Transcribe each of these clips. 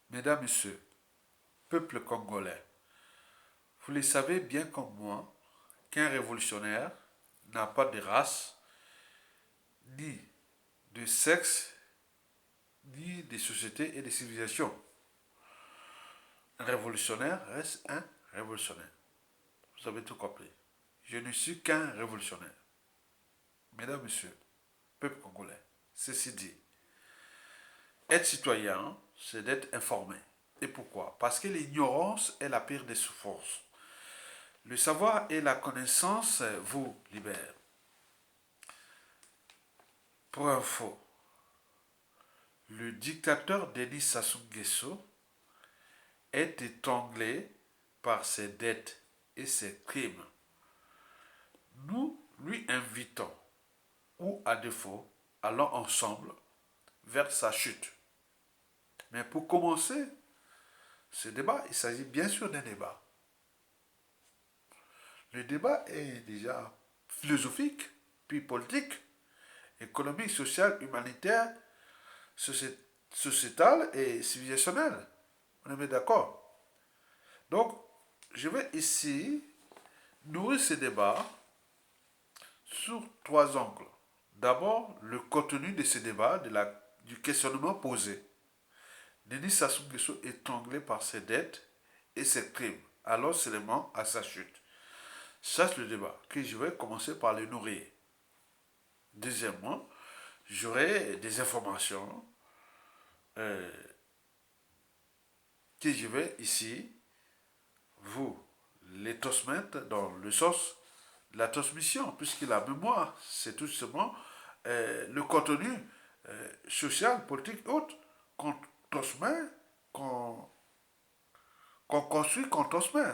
Mesdames, Messieurs, peuple congolais, vous le savez bien comme moi qu'un révolutionnaire n'a pas de race, ni de sexe, ni de société et de civilisation. Un révolutionnaire reste un révolutionnaire. Vous avez tout compris. Je ne suis qu'un révolutionnaire. Mesdames, Messieurs, peuple congolais, ceci dit, être citoyen, c'est d'être informé. Et pourquoi? Parce que l'ignorance est la pire des souffrances. Le savoir et la connaissance vous libèrent. Pour info, le dictateur Denis Sassou Nguesso est étranglé par ses dettes et ses crimes. Nous lui invitons, ou à défaut, allons ensemble vers sa chute. Mais pour commencer ce débat, il s'agit bien sûr d'un débat. Le débat est déjà philosophique, puis politique, économique, social, humanitaire, sociétal et civilisationnel. On est bien d'accord. Donc, je vais ici nourrir ce débat sur trois angles. D'abord, le contenu de ce débat, du questionnement posé. Denis Sassou Nguesso est étranglé par ses dettes et ses crimes, alors seulement à sa chute. Ça, c'est le débat que je vais commencer par le nourrir. Deuxièmement, j'aurai des informations euh, que je vais ici vous les transmettre dans le sens de la transmission, puisque la mémoire, c'est tout simplement le contenu social, politique et autres qu'on transmet, qu'on construit, qu'on transmet.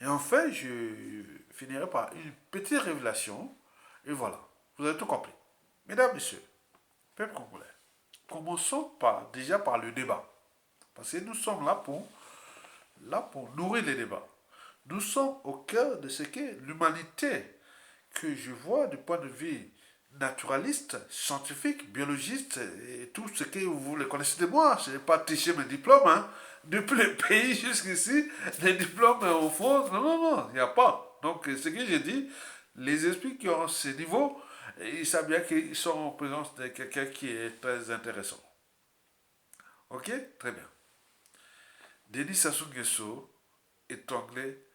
Et enfin, je finirai par une petite révélation, et voilà, vous avez tout compris. Mesdames, Messieurs, peuple congolais, commençons déjà par le débat, parce que nous sommes là pour nourrir les débats. Nous sommes au cœur de ce qu'est l'humanité, que je vois du point de vue naturaliste, scientifique, biologiste, et tout ce que vous le connaissez de moi. Je n'ai pas triché mes diplômes, hein. Depuis le pays jusqu'ici, les diplômes au fond, non, non, non, il n'y a pas. Donc, ce que j'ai dit, les esprits qui ont ce niveau, ils savent bien qu'ils sont en présence de quelqu'un qui est très intéressant. Ok? Très bien. Denis Sassou Nguesso, étranglé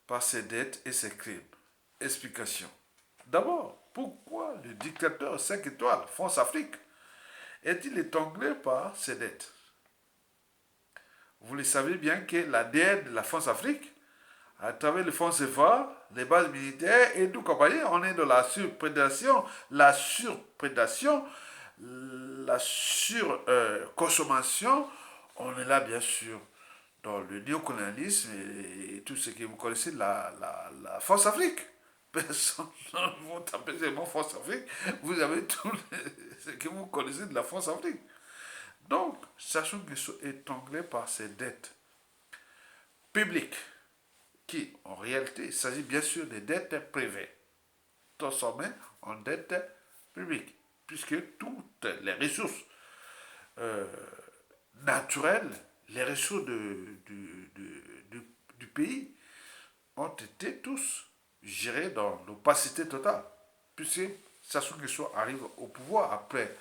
par ses dettes et ses crimes. Explication. D'abord, pourquoi le dictateur 5 étoiles, France-Afrique, est-il étranglé par ses dettes? Vous le savez bien que la dette de la France-Afrique, à travers le fonds CFA, les bases militaires et tout compagnie, on est dans la surconsommation, on est là bien sûr dans le néocolonialisme et tout ce que vous connaissez de la France-Afrique. Personne ne vous tapez le mot France-Afrique, vous avez tout ce que vous connaissez de la France-Afrique. Donc, sachant qu'ils sont étranglés par ces dettes publiques, qui en réalité, il s'agit bien sûr des dettes privées, transformées en dettes publiques, puisque toutes les ressources euh, naturelles, les ressources du pays ont été tous gérés dans l'opacité totale. Puisque Sassou Nguesso arrive au pouvoir après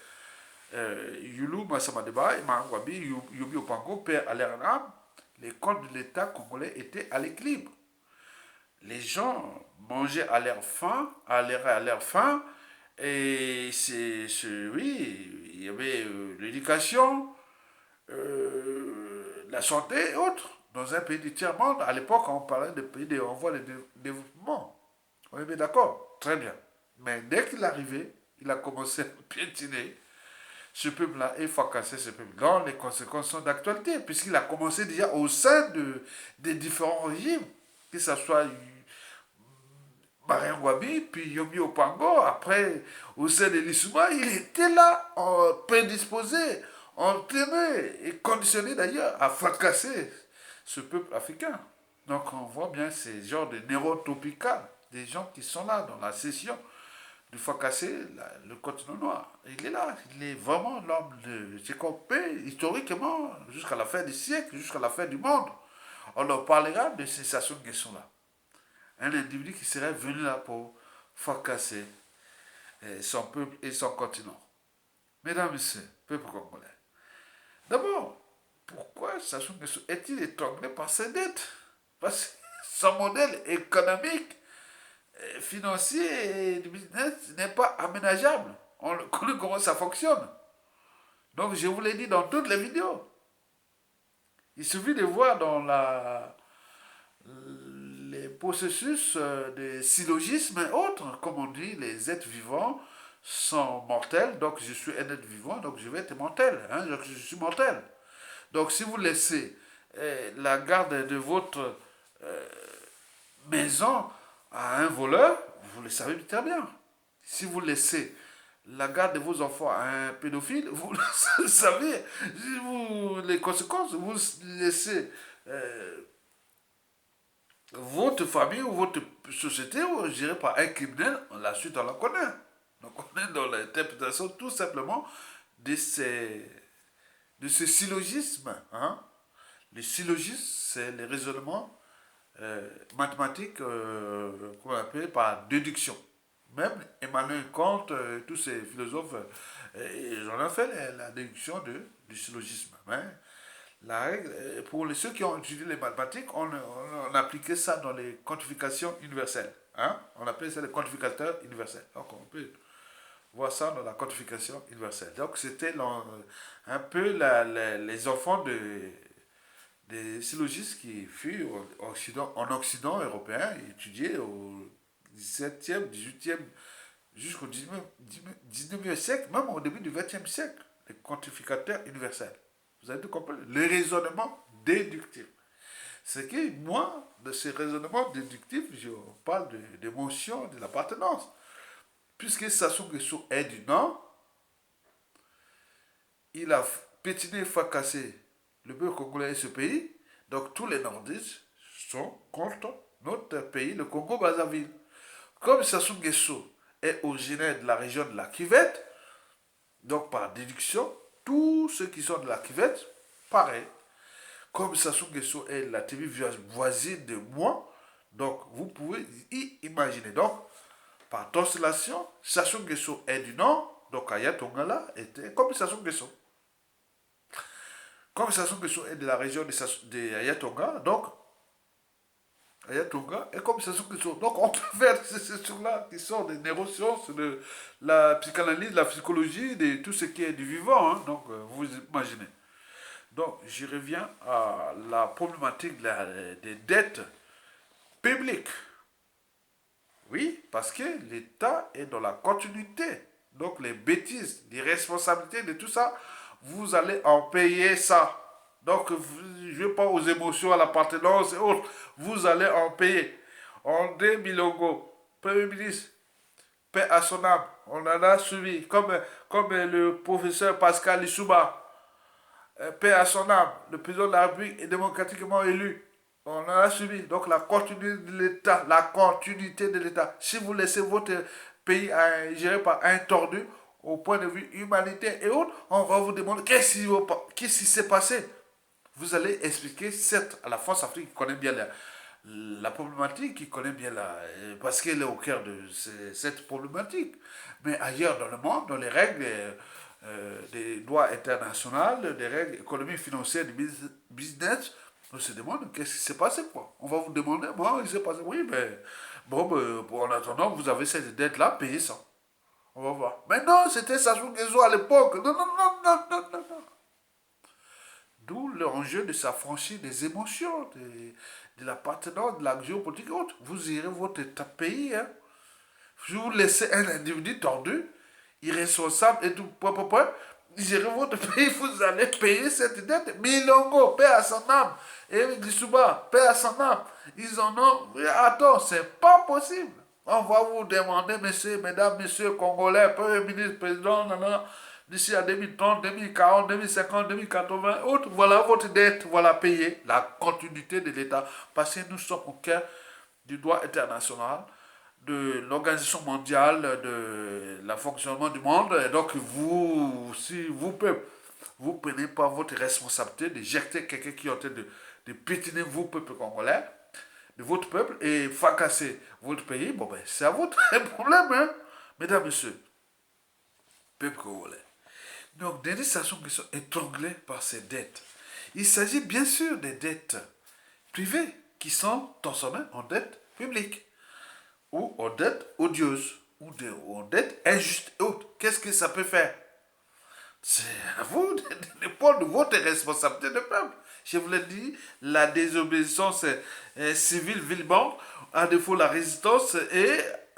Yulu Massamadeba et Marangwabi, Yobi Opango, père Alain, les comptes de l'État congolais étaient à l'équilibre. Les gens mangeaient à leur faim, et oui, il y avait l'éducation, la santé et autres. Dans un pays du tiers-monde, à l'époque, on parlait de pays de voie de développement. On est bien d'accord? Très bien. Mais dès qu'il est arrivé, il a commencé à piétiner ce peuple-là et fracasser ce peuple. Donc les conséquences sont d'actualité, puisqu'il a commencé déjà au sein des différents régimes, que ce soit Barengwabi, puis Yomi Opango, après au sein de l'Issouma, il était là, prédisposé, entraîné et conditionné d'ailleurs à fracasser ce peuple africain. Donc on voit bien ces genres de neurotropical, des gens qui sont là dans la session de fracasser le continent noir. Il est là, il est vraiment l'homme de Jacob historiquement, jusqu'à la fin du siècle, jusqu'à la fin du monde. On leur parlera de ces Sassou Nguesso-là. Un individu qui serait venu là pour fracasser son peuple et son continent. Mesdames et messieurs, peuple congolais. D'abord, pourquoi Sassou Nguesso est-il étranglé par ses dettes? Parce que son modèle économique, financier et du business n'est pas aménageable. On connaît comment ça fonctionne. Donc je vous l'ai dit dans toutes les vidéos. Il suffit de voir dans les processus de syllogisme et autres, comme on dit, les êtres vivants sont mortels, donc je suis un être vivant, donc je vais être mortel, hein, donc je suis mortel. Donc si vous laissez la garde de votre maison à un voleur, vous le savez très bien. Si vous laissez la garde de vos enfants à un pédophile, vous le savez. Si vous, les conséquences, vous laissez votre famille ou votre société gérée par un criminel, la suite on la connaît. Donc on est dans l'interprétation tout simplement de ces syllogismes. Hein. Les syllogismes, c'est les raisonnements mathématiques qu'on appelle par déduction. Même Emmanuel Kant, tous ces philosophes, ils ont fait la déduction du syllogisme. Hein. La règle, pour ceux qui ont étudié les mathématiques, on appliquait ça dans les quantifications universelles. Hein? On appelait ça les quantificateurs universels. Donc on peut voir ça dans la quantification universelle. Donc c'était un peu les enfants des syllogistes qui furent en Occident européen étudiés au 17e, 18e, jusqu'au 19e siècle, même au début du 20e siècle, les quantificateurs universels. Vous avez tout compris? Le raisonnement déductif. C'est que moi, de ces raisonnements déductifs, je parle d'émotion, de l'appartenance. Puisque Sassou Nguesso est du Nord, il a pétiné, fracassé le peuple congolais et ce pays. Donc tous les nordistes sont contre notre pays, le Congo-Brazzaville. Comme Sassou Nguesso est originaire de la région de la Kivette, donc par déduction, tous ceux qui sont de la Kivette, pareil. Comme Sassou Nguesso est la tribu voisine de moi, donc vous pouvez y imaginer. Donc, par translation, Sassou Nguesso est du Nord, donc Ayatongala était comme Sassou Nguesso. Comme Sassou Nguesso est de la région de Ayatonga, donc Ayatonga est comme Sassou Nguesso. Donc on peut faire ces choses-là qui sont des neurosciences, de la psychanalyse, de la psychologie, de tout ce qui est du vivant. Hein. Donc vous imaginez. Donc je reviens à la problématique des dettes publiques. Oui, parce que l'État est dans la continuité. Donc les bêtises, les responsabilités de tout ça, vous allez en payer ça. Donc je ne vais pas aux émotions, à l'appartenance et autres. Vous allez en payer. André Milongo, Premier ministre, paix à son âme. On en a suivi, comme le professeur Pascal Lissouba, paix à son âme. Le président de la République est démocratiquement élu. On en a suivi. Donc la continuité de l'État, la continuité de l'État. Si vous laissez votre pays géré par un tordu, au point de vue humanitaire et autres, on va vous demander qu'est-ce qui s'est passé. Vous allez expliquer, certes, à la France Afrique qui connaît bien la problématique, qui connaît bien parce qu'elle est au cœur de cette problématique. Mais ailleurs dans le monde, dans les règles des droits internationaux, des règles économiques, financières, du business, on se demande qu'est-ce qui s'est passé, quoi. On va vous demander, bon, il s'est passé, oui, mais bon, en attendant, vous avez cette dette-là, payez ça. On va voir. Mais non, c'était Sassou Nguesso à l'époque. Non, non, non, non, non, non, non. D'où l'enjeu de s'affranchir des émotions, de l'appartenance, de la géopolitique et autres. Vous irez votre pays, hein. Si vous laissez un individu tordu, irresponsable et tout, gérer votre pays, vous allez payer cette dette. Milongo, paix à son âme. Et Dissouba, paix à son âme. Ils en ont. Attends, c'est pas possible. On va vous demander, messieurs, mesdames, messieurs, Congolais, Premier ministre, président, d'ici à 2030, 2040, 2050, 2080, autres, voilà votre dette, voilà payer la continuité de l'État. Parce que nous sommes au cœur du droit international, de l'Organisation mondiale de la fonctionnement du monde. Et donc, vous, si vous, peuple, vous prenez pas votre responsabilité d'éjecter quelqu'un qui est en train de pétiner vous, peuple congolais, de votre peuple, et fracasser votre pays, bon ben, c'est à votre problème, hein, mesdames, messieurs, peuple congolais. Donc, Denis Sassou Nguesso est étranglé par ses dettes. Il s'agit bien sûr des dettes privées qui sont transformées en dettes publiques ou en dettes odieuses ou en dettes injustes et autres. Qu'est-ce que ça peut faire? C'est à vous de prendre votre responsabilité de peuple. Je vous l'ai dit, la désobéissance civile villement, à défaut la résistance, et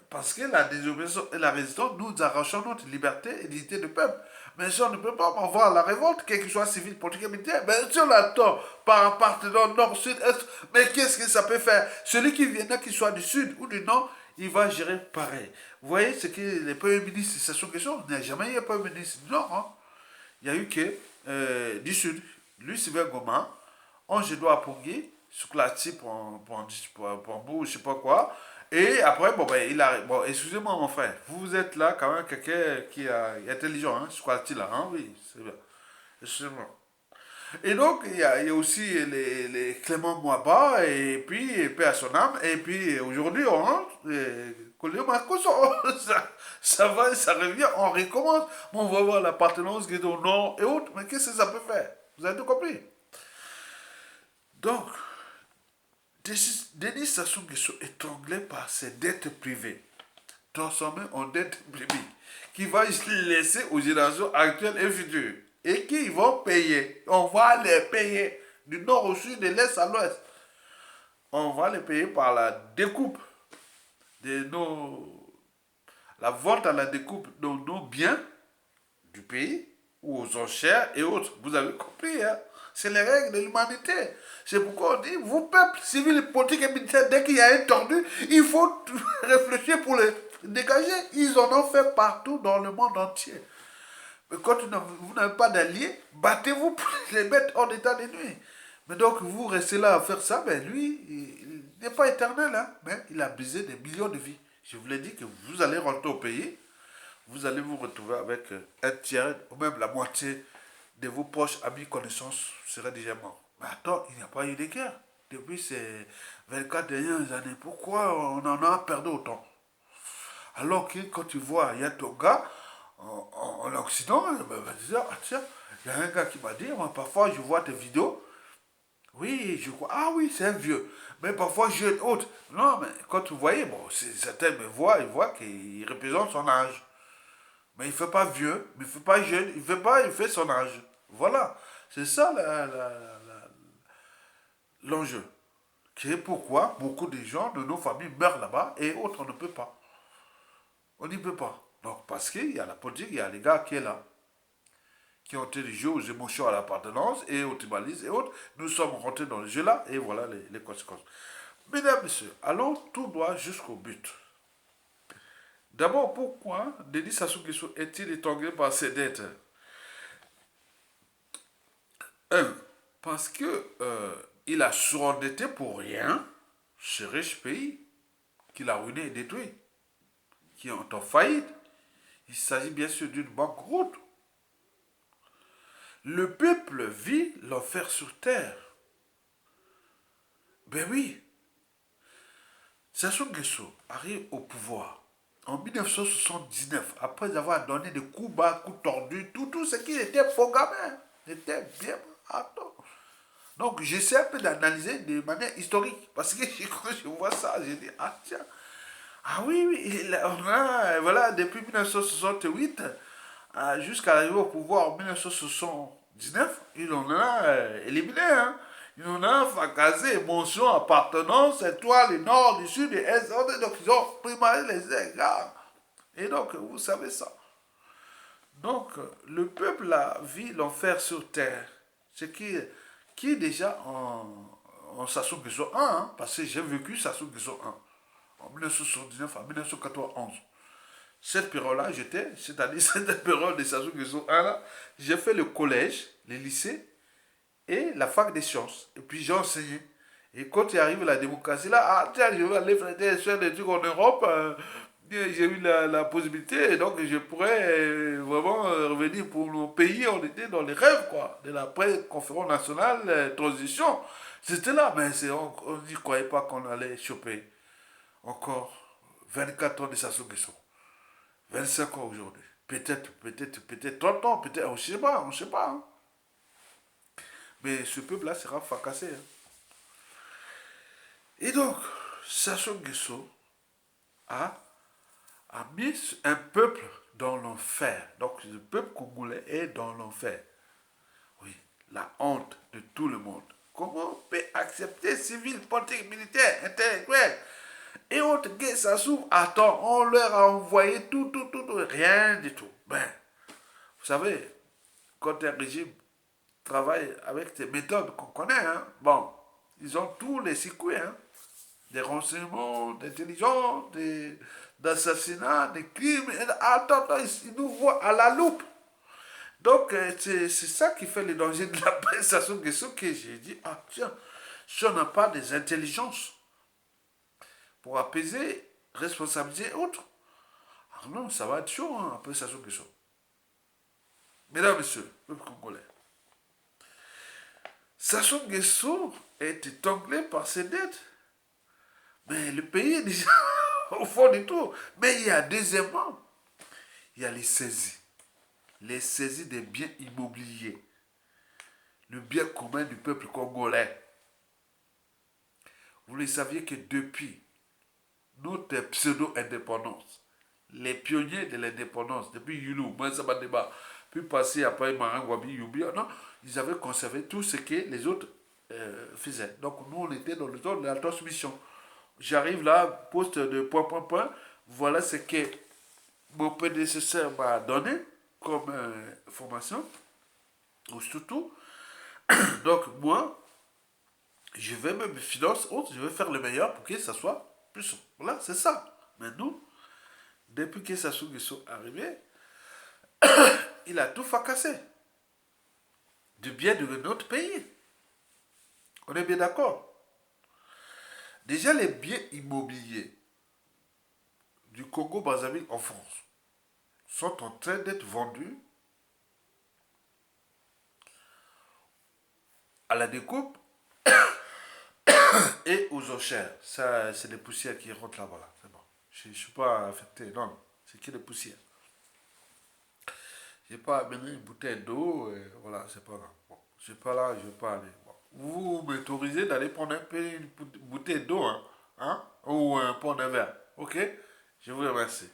parce que la désobéissance et la résistance, nous arrachons notre liberté et dignité de peuple. Mais si on ne peut pas avoir la révolte, quel que soit civil, politique, militaire, mais si on l'attend par appartenant nord, sud, est, mais qu'est-ce que ça peut faire? Celui qui vient, qu'il soit du sud ou du nord, il va gérer pareil. Vous voyez, ce que les premiers ministres, c'est son question. Il n'y a jamais eu un premier ministre du nord, hein. Il y a eu que du sud, lui, Sylvain Goma, Ange Edouard Pongé, Souklati pour je sais pas quoi. Et après, bon, ben, il a. Bon, excusez-moi, mon frère, vous êtes là quand même quelqu'un qui est intelligent, hein, Souklati là, hein, oui, c'est bien. Excusez-moi. Et donc, il y a aussi les Clément Moaba, et puis, paix à son âme, et puis aujourd'hui, on rentre, Colio Marcos, ça va, ça revient, on recommence. Bon, on va voir l'appartenance qui est au nord et autres, mais qu'est-ce que ça peut faire? Vous avez tout compris? Donc, Denis Sassou Nguesso est étranglé par ses dettes privées, transformées en dettes publiques, qui va laisser aux générations actuelles et futures, et qui vont payer. On va les payer du nord au sud, de l'est à l'ouest. On va les payer par la découpe de nos... la vente à la découpe de nos biens du pays, ou aux enchères et autres. Vous avez compris, hein? C'est les règles de l'humanité. C'est pourquoi on dit, vous, peuple, civil, politique et militaire, dès qu'il y a un tordu, il faut réfléchir pour les dégager. Ils en ont fait partout dans le monde entier. Mais quand vous n'avez pas d'alliés, battez-vous pour les mettre en état de nuit. Mais donc, vous restez là à faire ça, ben lui, il n'est pas éternel, hein, mais il a brisé des millions de vies. Je vous l'ai dit que vous allez rentrer au pays, vous allez vous retrouver avec un tiers ou même la moitié de vos proches amis, connaissances seraient déjà morts. Mais attends, il n'y a pas eu de guerre depuis ces 24 dernières années. Pourquoi on en a perdu autant? Alors que quand tu vois, il y a ton gars en Occident, ben, dire, ah, tiens, il y a un gars qui m'a dit, moi, parfois je vois tes vidéos, oui, je crois, ah oui, c'est un vieux, mais parfois jeune, autre. Non, mais quand vous voyez, bon, certains me voient, ils voient qu'il représente son âge. Mais il ne fait pas vieux, mais il ne fait pas jeune, il fait pas, il fait son âge. Voilà. C'est ça l'enjeu. C'est pourquoi beaucoup de gens de nos familles meurent là-bas et autres, on ne peut pas. On n'y peut pas. Donc, parce qu'il y a la politique, il y a les gars qui sont là, qui ont été jouer aux émotions à l'appartenance et aux tribalistes et autres. Nous sommes rentrés dans le jeu là et voilà les conséquences. Mesdames, Messieurs, allons tout droit jusqu'au but. D'abord, pourquoi Denis Sassou Nguesso est-il étranglé par ses dettes? Un, parce que il a surendetté pour rien ce riche pays qu'il a ruiné et détruit, qui est en faillite. Il s'agit bien sûr d'une banqueroute. Le peuple vit l'enfer sur terre. Ben oui, Sassou Nguesso arrive au pouvoir en 1979, après avoir donné des coups bas, coups tordus, tout ce qui était programmé, était bien. Attends. Donc j'essaie un peu d'analyser de manière historique, parce que quand je vois ça, je dis, ah tiens, ah oui, oui, on a, voilà, depuis 1968 jusqu'à l'arrivée au pouvoir en 1979, il en a éliminé, hein. Il en a fracassé, mention, appartenance, étoile, du nord, du sud, du est, donc ils ont primé les égards. Et donc, vous savez ça. Donc, le peuple a vu l'enfer sur terre. Ce qui est déjà en Sassou Nguesso 1, hein, parce que j'ai vécu Sassou Nguesso 1, en 1979 à 1991. Cette période-là, c'est-à-dire cette période de Sassou Nguesso 1, là, j'ai fait le collège, le lycée et la fac des sciences. Et puis j'ai enseigné. Et quand il arrive la démocratie, là, ah tiens, je vais aller faire des trucs en Europe, j'ai eu la possibilité, donc je pourrais vraiment revenir pour nos pays, on était dans les rêves, quoi, de la conférence nationale, transition. C'était là, mais on n'y croyait pas qu'on allait choper encore 24 ans de Sassou Nguesso, 25 ans aujourd'hui. Peut-être 30 ans, peut-être, on ne sait pas. Hein. Mais ce peuple-là sera fracassé. Hein. Et donc, Sassou Nguesso a, a mis un peuple dans l'enfer. Donc, le peuple congolais est dans l'enfer. Oui, la honte de tout le monde. Comment on peut accepter civil, politique, militaire, intellectuel et autres que Sassou, attends, on leur a envoyé tout, rien du tout. Ben, vous savez, quand un régime travaille avec des méthodes qu'on connaît, hein, bon, ils ont tous les circuits, hein, des renseignements, d'intelligence, d'assassinats, des crimes. Attends, ils nous voient à la loupe. Donc, c'est ça qui fait le danger de la presse à ce que j'ai dit, ah tiens, si on n'a pas des intelligences pour apaiser, responsabiliser autres, ah non, ça va être chaud, hein, après Sassou Nguesso. Mesdames, Messieurs, peuple congolais, Sassou Nguesso est étanglé par ses dettes. Mais le pays est déjà au fond du tout. Mais il y a deuxièmement, il y a les saisies. Les saisies des biens immobiliers. Le bien commun du peuple congolais. Vous le saviez que depuis notre pseudo-indépendance, les pionniers de l'indépendance, depuis Yulu, Manzabadeba, puis passer après Marangwabi, Yubi, non, ils avaient conservé tout ce que les autres faisaient. Donc nous, on était dans le temps de la transmission. J'arrive là, poste de point. Voilà ce que mon prédécesseur m'a donné comme formation, ou surtout. Donc moi, je vais me financer, je vais faire le meilleur pour que ça soit plus. Voilà, c'est ça. Mais nous, depuis que Sassou Nguesso est arrivé, il a tout fracassé. Du bien de notre pays. On est bien d'accord. Déjà, les biens immobiliers du Congo-Brazzaville en France sont en train d'être vendus à la découpe et aux enchères. Ça, c'est des poussières qui rentrent là-bas. Là. C'est bon. Je ne suis pas affecté. Non, c'est que des poussières. Je n'ai pas amené une bouteille d'eau. Voilà, c'est pas grave. Bon, je ne suis pas là, je ne vais pas aller. Bon. Vous m'autorisez d'aller prendre un peu une bouteille d'eau, hein? Ou un pot de verre. Ok? Je vous remercie.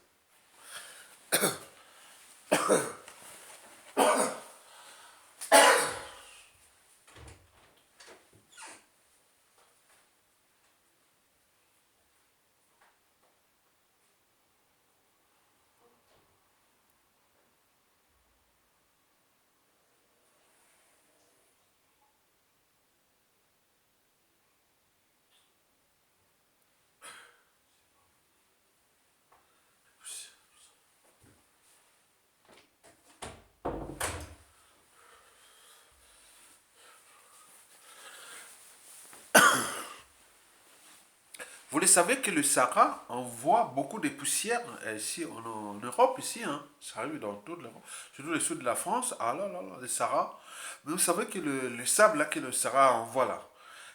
Vous le savez que le Sahara envoie beaucoup de poussières ici en Europe, ici, hein. Ça arrive dans toute l'Europe, surtout le sud de la France. Ah là là là, le Sahara. Mais vous savez que le sable là, que le Sahara envoie là,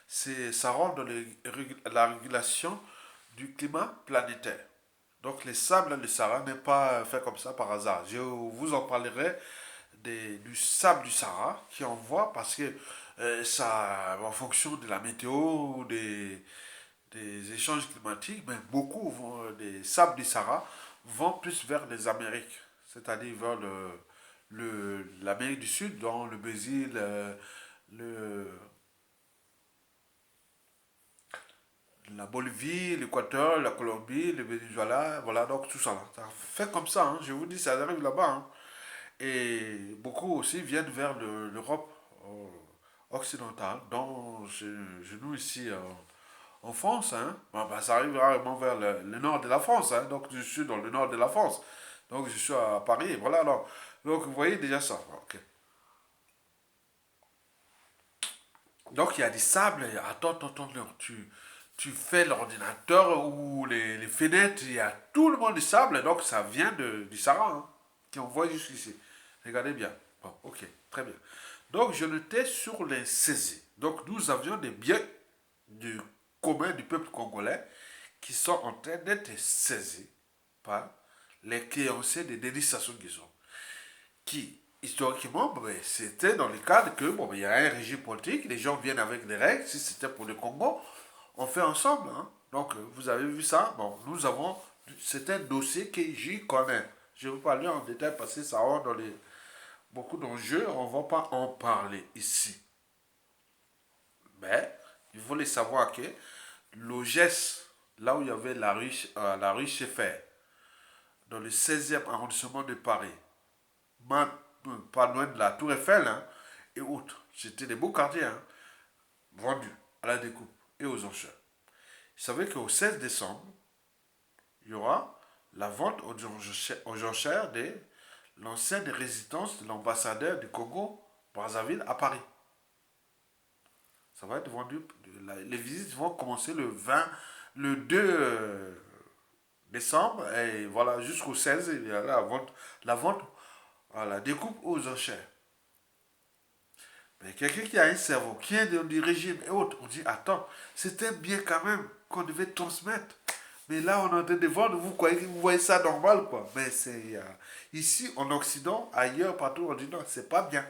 ça rentre dans la régulation du climat planétaire. Donc les sables du Sahara n'est pas fait comme ça par hasard. Je vous en parlerai du sable du Sahara qui envoie parce que ça, en fonction de la météo, des échanges climatiques, mais beaucoup des sables du Sahara vont plus vers les Amériques, c'est-à-dire vers l'Amérique du Sud, dans le Brésil, le, la Bolivie, l'Équateur, la Colombie, le Venezuela, voilà, donc tout ça. Là. Ça fait comme ça, hein, je vous dis, ça arrive là-bas. Hein. Et beaucoup aussi viennent vers l'Europe occidentale, dont nous ici en France, hein, bah, ça arrive rarement vers le nord de la France, hein, donc je suis dans le nord de la France, donc je suis à Paris, voilà, donc vous voyez déjà ça, ok. Donc il y a des sables, attends, non, tu fais l'ordinateur ou les fenêtres, il y a tout le monde du sable, donc ça vient du Sahara, hein, qui envoie jusqu'ici. Regardez bien. Bon, ok, très bien. Donc je notais sur les saisies. Donc nous avions des biens du commun du peuple congolais qui sont en train d'être saisis par les créanciers de Denis Sassou Nguesso, qui, historiquement, ben, c'était dans le cadre que, bon, ben, il y a un régime politique, les gens viennent avec des règles, si c'était pour le Congo, on fait ensemble. Hein. Donc, vous avez vu ça. Bon, nous avons, c'est un dossier que j'y connais. Je ne vais pas aller en détail parce que ça va dans les, beaucoup d'enjeux, on ne va pas en parler ici. Mais, il faut les savoir que l'OGES, là où il y avait la rue Schaeffer, dans le 16e arrondissement de Paris, pas loin de la Tour Eiffel hein, et autres. C'était des beaux quartiers hein, vendus à la découpe et aux enchères. Vous savez qu'au 16 décembre, il y aura la vente aux enchères de l'ancienne résidence de l'ambassadeur du Congo, Brazzaville, à Paris. Ça va être vendu. Les visites vont commencer le 2 décembre et voilà, jusqu'au 16, il y a la vente à la découpe aux enchères. Mais quelqu'un qui a un cerveau, qui est du régime et autres, on dit attends, c'était bien quand même qu'on devait transmettre. Mais là, on est en train de vendre, vous voyez ça normal, quoi. Mais c'est ici, en Occident, ailleurs, partout, on dit non, c'est pas bien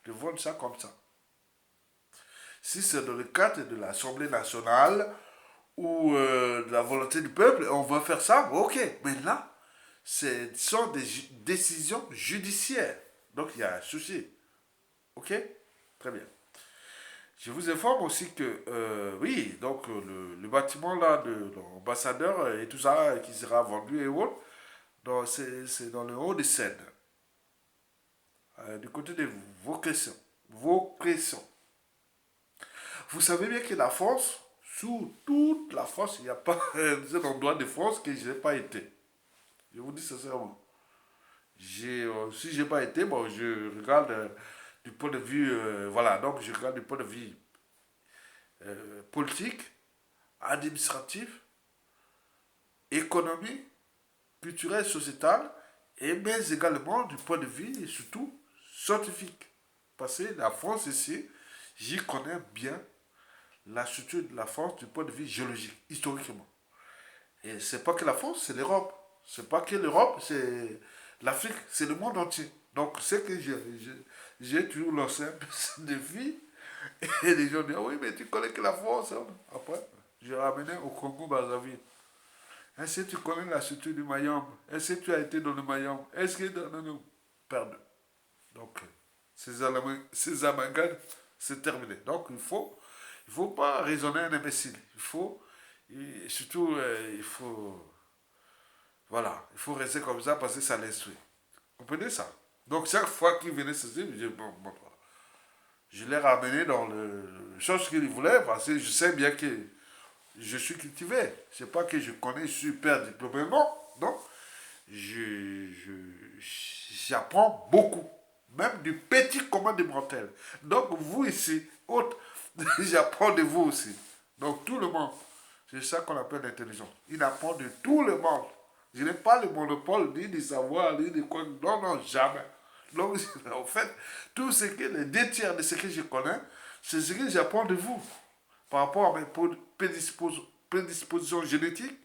de vendre ça comme ça. Si c'est dans le cadre de l'Assemblée nationale ou de la volonté du peuple, on va faire ça, ok. Mais là, ce sont des décisions judiciaires. Donc, il y a un souci. Ok. Très bien. Je vous informe aussi que, oui, donc le bâtiment là de l'ambassadeur et tout ça qui sera vendu et autres, c'est dans le haut des Seine, du côté de vos questions. Vos questions. Vous savez bien que la France, sous toute la France, il n'y a pas un endroit de France que je n'ai pas été. Je vous dis sincèrement. Si je n'ai pas été, bon, je regarde du point de vue, voilà, donc je regarde du point de vue politique, administratif, économique, culturel, sociétal, et mais également du point de vue, et surtout, scientifique. Parce que la France ici, j'y connais bien la structure de la France du point de vue géologique, historiquement. Et c'est pas que la France, c'est l'Europe. C'est pas que l'Europe, c'est l'Afrique, c'est le monde entier. Donc, c'est que j'ai toujours lancé un peu ce défi. Et les gens disent, ah oui, mais tu connais que la France. Hein. Après, je ramené au Congo Brazzaville. Est-ce que tu connais la structure du Mayombe? Est-ce que tu as été dans le Mayombe? Est-ce que... Non, non, pardon. Donc, ces amalgames, c'est terminé. Donc, il faut pas raisonner un imbécile. Et surtout, il faut, voilà, il faut rester comme ça parce que ça l'instruit. Vous comprenez ça? Donc, chaque fois qu'il venait se dire, je l'ai ramené dans le chose qu'il voulait parce que je sais bien que je suis cultivé. C'est pas que je connais super diplômé, non, non. J'apprends beaucoup, même du petit commun des mortels. Donc vous ici, autres, j'apprends de vous aussi. Donc tout le monde, c'est ça qu'on appelle l'intelligence. Il apprend de tout le monde. Je n'ai pas le monopole ni du savoir, ni de quoi. Non, non, jamais. Donc en fait, tout ce que les 2 tiers de ce que je connais, c'est ce que j'apprends de vous par rapport à mes prédispositions génétiques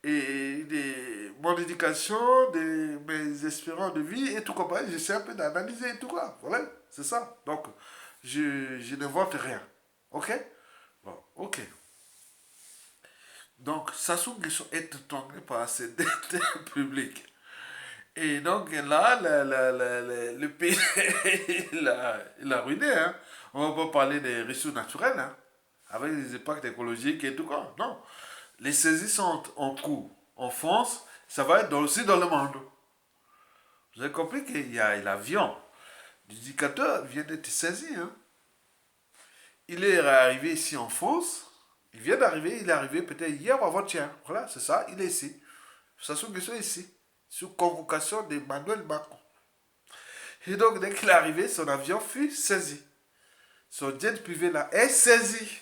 et mon éducation, mes espérances de vie et tout comme ça. J'essaie un peu d'analyser et tout quoi. Voilà, c'est ça. Donc, je n'invente rien. Ok. Bon, ok. Donc, Sassou Nguesso est tombé par ses dettes publiques. Et donc là, le pays, il a ruiné. Hein. On va pas parler des ressources naturelles, hein, avec les impacts écologiques et tout quoi. Non. Les saisies sont en cours. En France, ça va être aussi dans le monde. Vous avez compris qu'il y a l'avion du dictateur vient d'être saisi. Hein. Il est arrivé ici en France. Il vient d'arriver, il est arrivé peut-être hier ou avant-hier. Voilà, c'est ça, il est ici. Sassou Nguesso est ici. Sous convocation d'Emmanuel Macron. Et donc, dès qu'il est arrivé, son avion fut saisi. son jet privé là est saisi.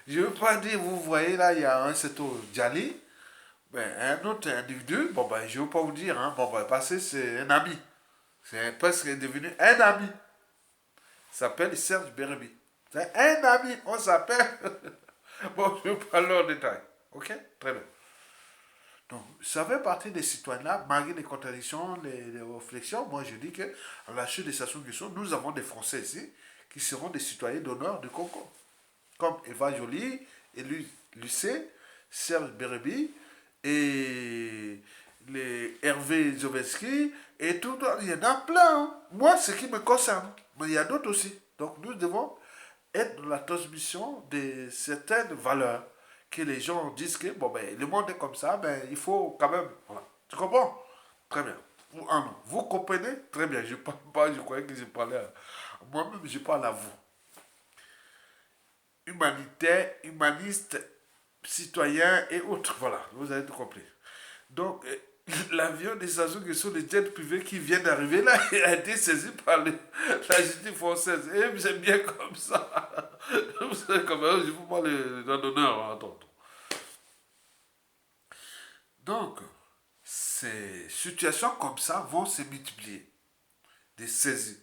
Je ne veux pas dire, vous voyez là, il y a un Seto Djali, ben, un autre individu, bon ben, je ne veux pas vous dire, hein, bon ben, parce que c'est un ami. C'est presque devenu un ami. Il s'appelle Serge Bérébi. C'est un ami, on s'appelle. Bon, je ne vais pas aller en détail. Ok? Très bien. Donc, ça fait partie des citoyens-là, malgré les contradictions, les réflexions. Moi, je dis que, à la chute de Sassou Nguesso, nous avons des Français ici qui seront des citoyens d'honneur du Congo. Comme Eva Joly, et Lucé, Serge Bérébi, et les Hervé Zoveski, et tout. Il y en a plein. Hein. Moi, ce qui me concerne. Mais il y a d'autres aussi. Donc, nous devons être dans la transmission de certaines valeurs que les gens disent que bon ben le monde est comme ça, ben il faut quand même. Voilà. Tu comprends? Très bien. Vous comprenez? Très bien. Je parle pas, je croyais que je parlais à moi-même, je parle à vous. Humanitaire, humaniste, citoyen et autres. Voilà, vous avez tout compris. Donc, l'avion des Sassou Nguesso, le jet privé qui vient d'arriver là, il a été saisi par la justice française. Et c'est bien comme ça. Vous savez comment je vous parle d'un honneur. Attends. Donc, ces situations comme ça vont se multiplier. Des saisies.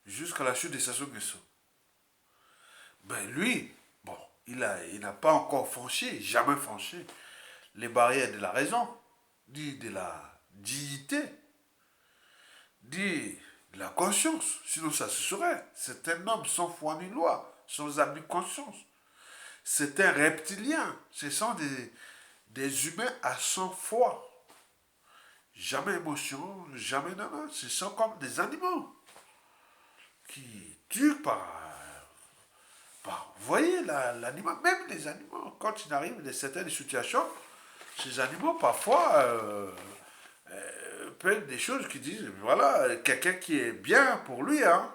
Jusqu'à la chute de Sassou Nguesso. Ben lui, bon, il n'a pas encore franchi, jamais franchi, les barrières de la raison, ni de la dignité, ni de la conscience. Sinon, ça se saurait. C'est un homme sans foi ni loi, sans âme ni conscience. C'est un reptilien. Ce sont des humains à sang froid. Jamais émotion, jamais non. Ce sont comme des animaux qui tuent vous voyez, l'animal, même les animaux, quand il arrive dans certaines situations, ces animaux, parfois, peuvent des choses qui disent, voilà, quelqu'un qui est bien pour lui, hein.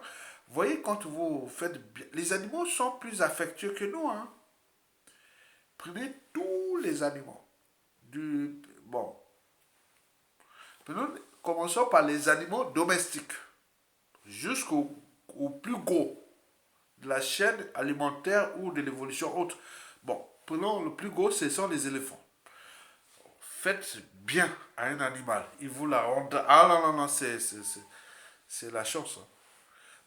Vous voyez, quand vous faites bien, les animaux sont plus affectueux que nous, hein. Prenez tous les animaux. Bon, commençons par les animaux domestiques, jusqu'au plus gros de la chaîne alimentaire ou de l'évolution autre. Bon, prenons le plus gros, ce sont les éléphants. Faites bien à un animal, il vous la rendra. Ah non, non, non, c'est la chance. Hein.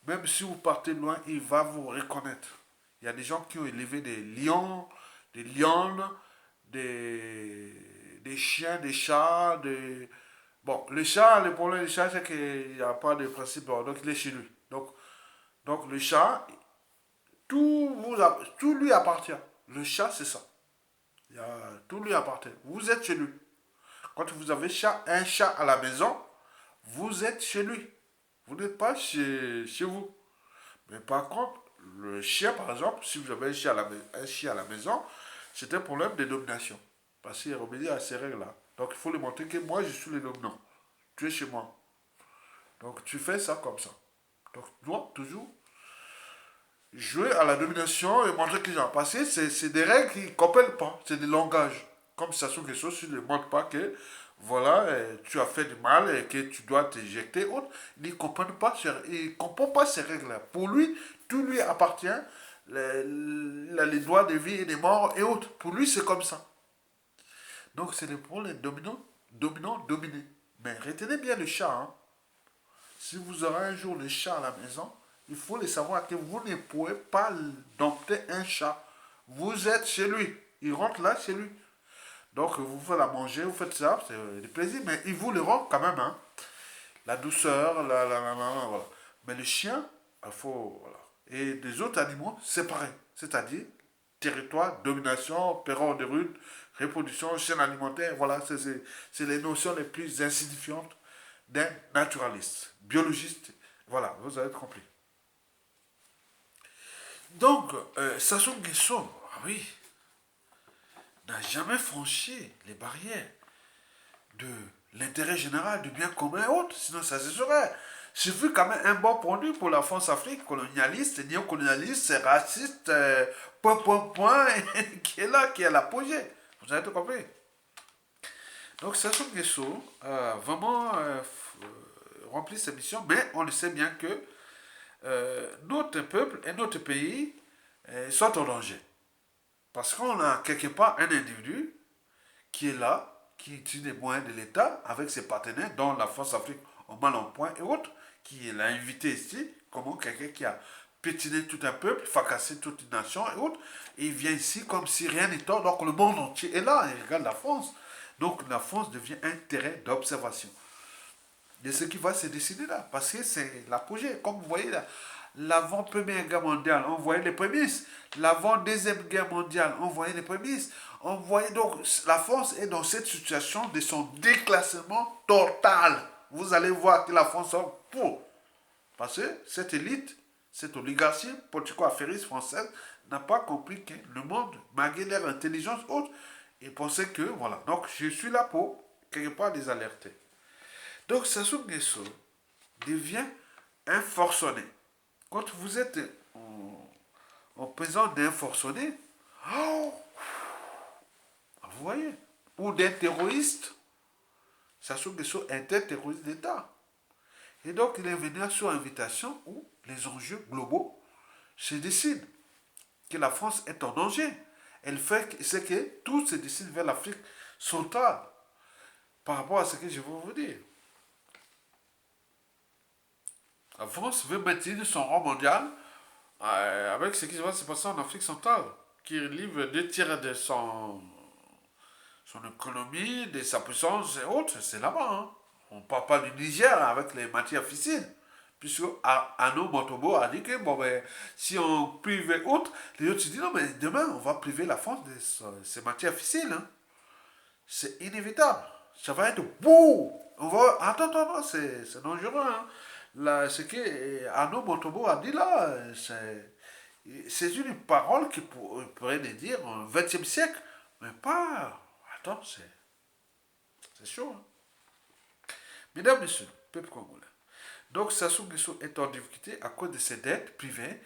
Même si vous partez loin, il va vous reconnaître. Il y a des gens qui ont élevé des lions, des lionnes, des chiens, des chats, des... Bon, le chat, le problème du chat, c'est qu'il n'y a pas de principe, donc il est chez lui. Donc le chat, tout lui appartient. Le chat, c'est ça. Tout lui appartient. Vous êtes chez lui. Quand vous avez un chat à la maison, vous êtes chez lui. Vous n'êtes pas chez vous. Mais par contre, le chien, par exemple, si vous avez un chien à la maison, c'est un problème de domination. Parce qu'il remédie à ces règles-là. Donc il faut lui montrer que moi, je suis le dominant. Tu es chez moi. Donc tu fais ça comme ça. Donc tu dois toujours jouer à la domination et montrer qu'ils ont passé, c'est des règles qu'ils ne comprennent pas, c'est des langages. Comme ça sont quelque chose, tu ne montres pas que voilà, tu as fait du mal et que tu dois t'éjecter, autre. Ils ne comprennent pas, ces règles-là. Pour lui, tout lui appartient, les droits de vie et des morts et autres. Pour lui, c'est comme ça. Donc, c'est le problème dominant, dominé. Mais retenez bien le chat. Hein. Si vous aurez un jour le chat à la maison, il faut le savoir que vous ne pouvez pas dompter un chat. Vous êtes chez lui. Il rentre là chez lui. Donc vous faites la manger, vous faites ça, c'est du plaisir, mais il vous le rend quand même. Hein. La douceur, voilà. Mais le chien, il faut. Voilà. Et des autres animaux, c'est pareil. C'est-à-dire territoire, domination, perron de rue, reproduction, chaîne alimentaire, voilà, c'est les notions les plus insignifiantes d'un naturaliste, biologiste. Voilà, vous avez compris. Donc, Sassou Nguesso, ah oui, n'a jamais franchi les barrières de l'intérêt général, du bien commun et autres, sinon ça se serait. C'est vu quand même un bon produit pour la France-Afrique, colonialiste, néocolonialiste, raciste, point, qui est là, qui est à l'apogée. Vous avez tout compris. Donc Sassou Nguesso a vraiment rempli sa mission, mais on le sait bien que notre peuple et notre pays sont en danger. Parce qu'on a quelque part un individu qui est là, qui utilise les moyens de l'État avec ses partenaires, dont la France Afrique au mal en point et autres, qui l'a invité ici, comme quelqu'un qui a pétiné tout un peuple, fracassé toute une nation et autres, et il vient ici comme si rien n'était, donc le monde entier est là, il regarde la France. Donc la France devient un terrain d'observation de ce qui va se décider là, parce que c'est l'apogée. Comme vous voyez là, l'avant Première Guerre mondiale, on voyait les prémices. L'avant Deuxième Guerre mondiale, on voyait les prémices. On voyait donc, la France est dans cette situation de son déclassement total. Vous allez voir que la France est pour. Parce que cette élite, cette oligarchie politico-affairiste française n'a pas compris que le monde, malgré leur intelligence haute, et pensait que, voilà. Donc, je suis là pour, quelque part, les alerter. Donc Sassou Nguesso devient un forcené. Quand vous êtes en présence d'un forcené, oh, vous voyez, ou d'un terroriste, Sassou Nguesso est un terroriste d'État. Et donc il est venu sur invitation où les enjeux globaux se décident, que la France est en danger. Elle fait ce que tout se décide vers l'Afrique centrale par rapport à ce que je vais vous dire. La France veut maintenir son rang mondial avec ce qui va se passer en Afrique centrale, qui livre 2 tiers de son économie, de sa puissance et autres, c'est là-bas. Hein. On ne parle pas du Niger avec les matières fissiles. Puisque Arnaud Montaubo a dit que bon, ben, si on privait autres, les autres se disent non, mais demain, on va priver la France de ses matières fissiles. Hein. C'est inévitable. Ça va être beau. On va. Attends, c'est dangereux. Hein. Là, ce que Arnaud Montaubo a dit là, c'est une parole qui pourrait le dire au XXe siècle, mais pas. Attends, c'est chaud. Hein. Mesdames, Messieurs, peuple congolais. Donc Sassou Nguesso est en difficulté à cause de ses dettes privées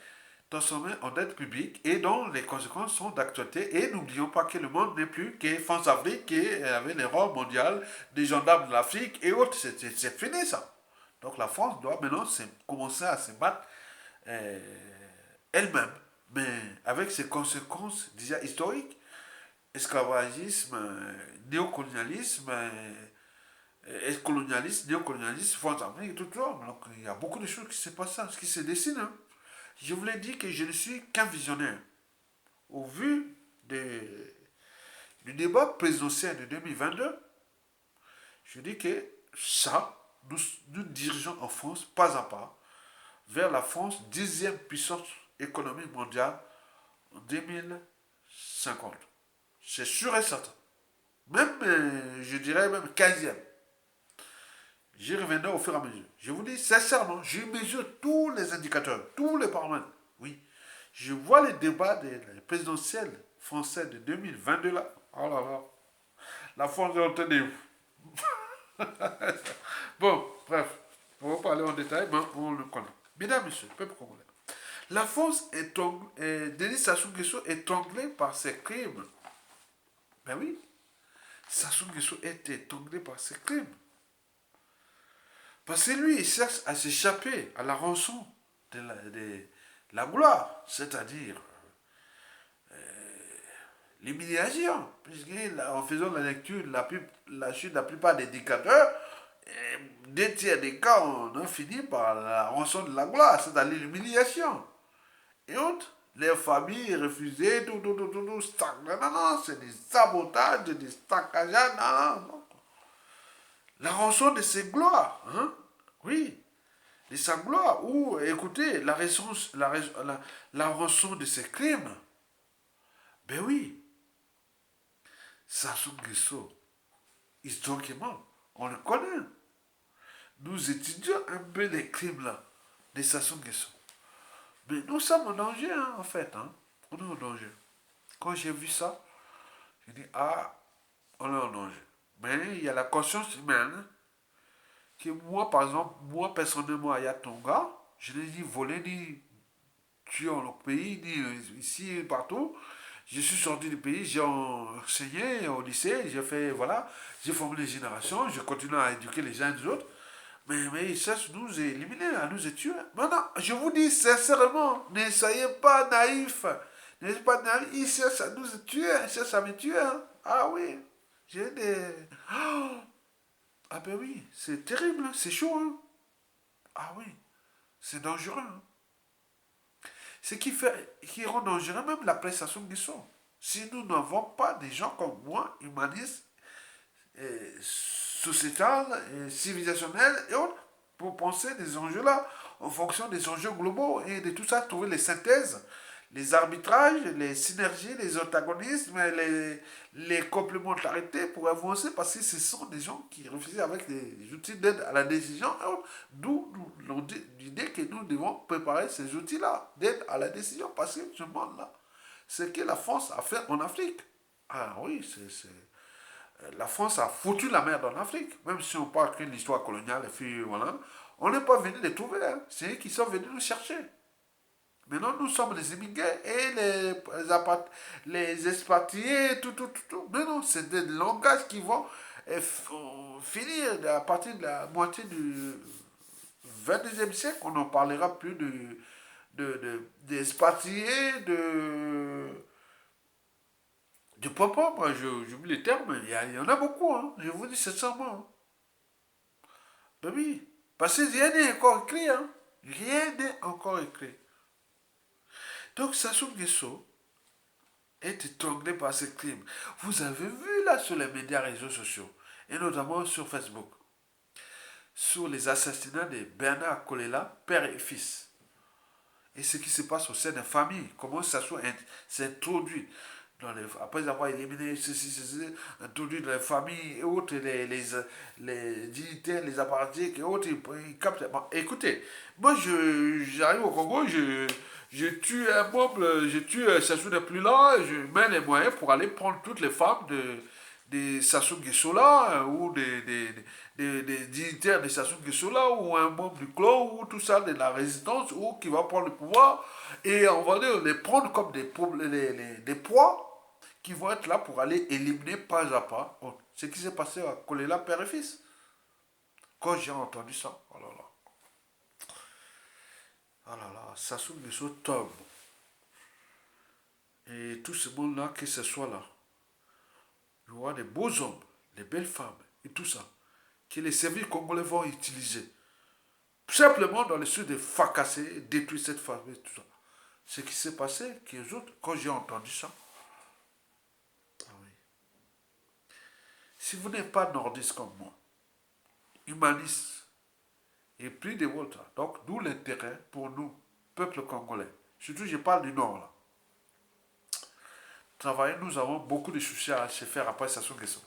transformées en dettes publiques et dont les conséquences sont d'actualité. Et n'oublions pas que le monde n'est plus que France Afrique qui avait les rôles mondiaux des gendarmes de l'Afrique et autres. C'est fini ça. Donc la France doit maintenant commencer à se battre elle-même, mais avec ses conséquences déjà historiques. Esclavagisme, néocolonialisme, colonialisme, néocolonialisme, France Afrique, tout ça. Donc il y a beaucoup de choses qui se passent, qui se dessinent. Hein. Je vous l'ai dit que je ne suis qu'un visionnaire. Au vu du débat présidentiel de 2022, je dis que ça, nous dirigeons en France pas à pas vers la France 10e puissance économique mondiale en 2050. C'est sûr et certain. Même, je dirais même 15e. J'y reviendrai au fur et à mesure. Je vous dis sincèrement, je mesure tous les indicateurs, tous les paramètres. Oui. Je vois les débats des présidentielles français de 2022 là. Oh là là. La France est en train de... Bon, bref. On va parler en détail, mais on le connaît. Mesdames, Messieurs, peuple congolais. La France est Denis Sassou Nguesso est étranglé par ses crimes. Ben oui. Sassou Nguesso est étranglé par ses crimes. Parce que lui, il cherche à s'échapper à la rançon de la gloire, c'est-à-dire l'humiliation. Puisqu'en faisant la lecture, la chute de la plupart des dictateurs, 2 tiers des cas, on a fini par la rançon de la gloire, c'est-à-dire l'humiliation. Et autres, les familles refusées, tout, non, c'est des sabotages, des staccages, non. La rançon de ses gloires, hein? Oui, de sa gloire, ou écoutez, la rançon de ses crimes. Ben oui, Sassou Nguesso, historiquement, on le connaît. Nous étudions un peu les crimes là, de Sassou Nguesso. Mais nous sommes en danger, hein, en fait. Hein. On est en danger. Quand j'ai vu ça, j'ai dit, ah, on est en danger. Mais il y a la conscience humaine que moi, par exemple, moi personnellement à Yatonga, je n'ai ni volé, ni tué dans le pays, ni ici, partout. Je suis sorti du pays, j'ai enseigné au lycée, j'ai fait, voilà, j'ai formé les générations, je continue à éduquer les uns et les autres. Mais ils cherchent nous éliminer, à nous tuer. Maintenant, je vous dis sincèrement, ne soyez pas naïfs. Ne soyez pas naïfs. Ils cherchent à nous tuer, ils cherchent à me tuer. Hein. Ah oui, j'ai des... Ah ben oui, c'est terrible, hein, c'est chaud. Hein. Ah oui, c'est dangereux. Hein. Ce qui rend dangereux même la prestation du son. Si nous n'avons pas des gens comme moi, humanistes, sociétales, civilisationnelles et autres, pour penser des enjeux-là, en fonction des enjeux globaux et de tout ça, trouver les synthèses, les arbitrages, les synergies, les antagonismes, les complémentarités pour avancer, parce que ce sont des gens qui réfléchissent avec des outils d'aide à la décision, d'où l'idée que nous devons préparer ces outils-là d'aide à la décision, parce que ce monde-là, ce que la France a fait en Afrique. Ah oui, la France a foutu la merde en Afrique. Même si on parle que l'histoire coloniale, et puis voilà, on n'est pas venu les trouver. Hein. C'est eux qui sont venus nous chercher. Maintenant, nous sommes les immigrés et les expatriés, tout. Mais non, c'est des langages qui vont finir à partir de la moitié du 22e siècle. On n'en parlera plus des expatriés, de papa, moi, j'oublie les termes, il y en a beaucoup, hein. Je vous dis sincèrement. Hein. Ben oui, parce que rien n'est encore écrit, hein. Rien n'est encore écrit. Donc, Sassou Nguesso est étranglé par ce crime. Vous avez vu là sur les médias réseaux sociaux, et notamment sur Facebook, sur les assassinats de Bernard Kolela, père et fils. Et ce qui se passe au sein des familles, comment Sassou s'introduit après avoir éliminé ceci, introduit dans les familles et autres, les dignitaires, les apparentés et autres, ils captent. Bon, écoutez, moi j'arrive au Congo, je tue un meuble, je tue Sassou n'est plus là, je mets les moyens pour aller prendre toutes les femmes de Sassou Nguesso là, ou des dignitaires de Sassou Nguesso là, ou un membre du clan, ou tout ça, de la résistance, ou qui va prendre le pouvoir, et on va les prendre comme des proies qui vont être là pour aller éliminer pas à pas. Oh, ce qui s'est passé à Kolela, père et fils. Quand j'ai entendu ça, oh là là, Sassou Nguesso tombe. Et tout ce monde-là, que ce soit là, il y aura des beaux hommes, des belles femmes, et tout ça, que les services congolais vont utiliser. Simplement dans le sud de fracasser, détruire cette famille, tout ça. Ce qui s'est passé, qu'eux autres, quand j'ai entendu ça, ah oui. Si vous n'êtes pas nordiste comme moi, humaniste, et plus de votre, donc d'où l'intérêt pour nous, peuple congolais, surtout je parle du nord là, travailler, nous avons beaucoup de soucis à se faire après Sassou Nguesso.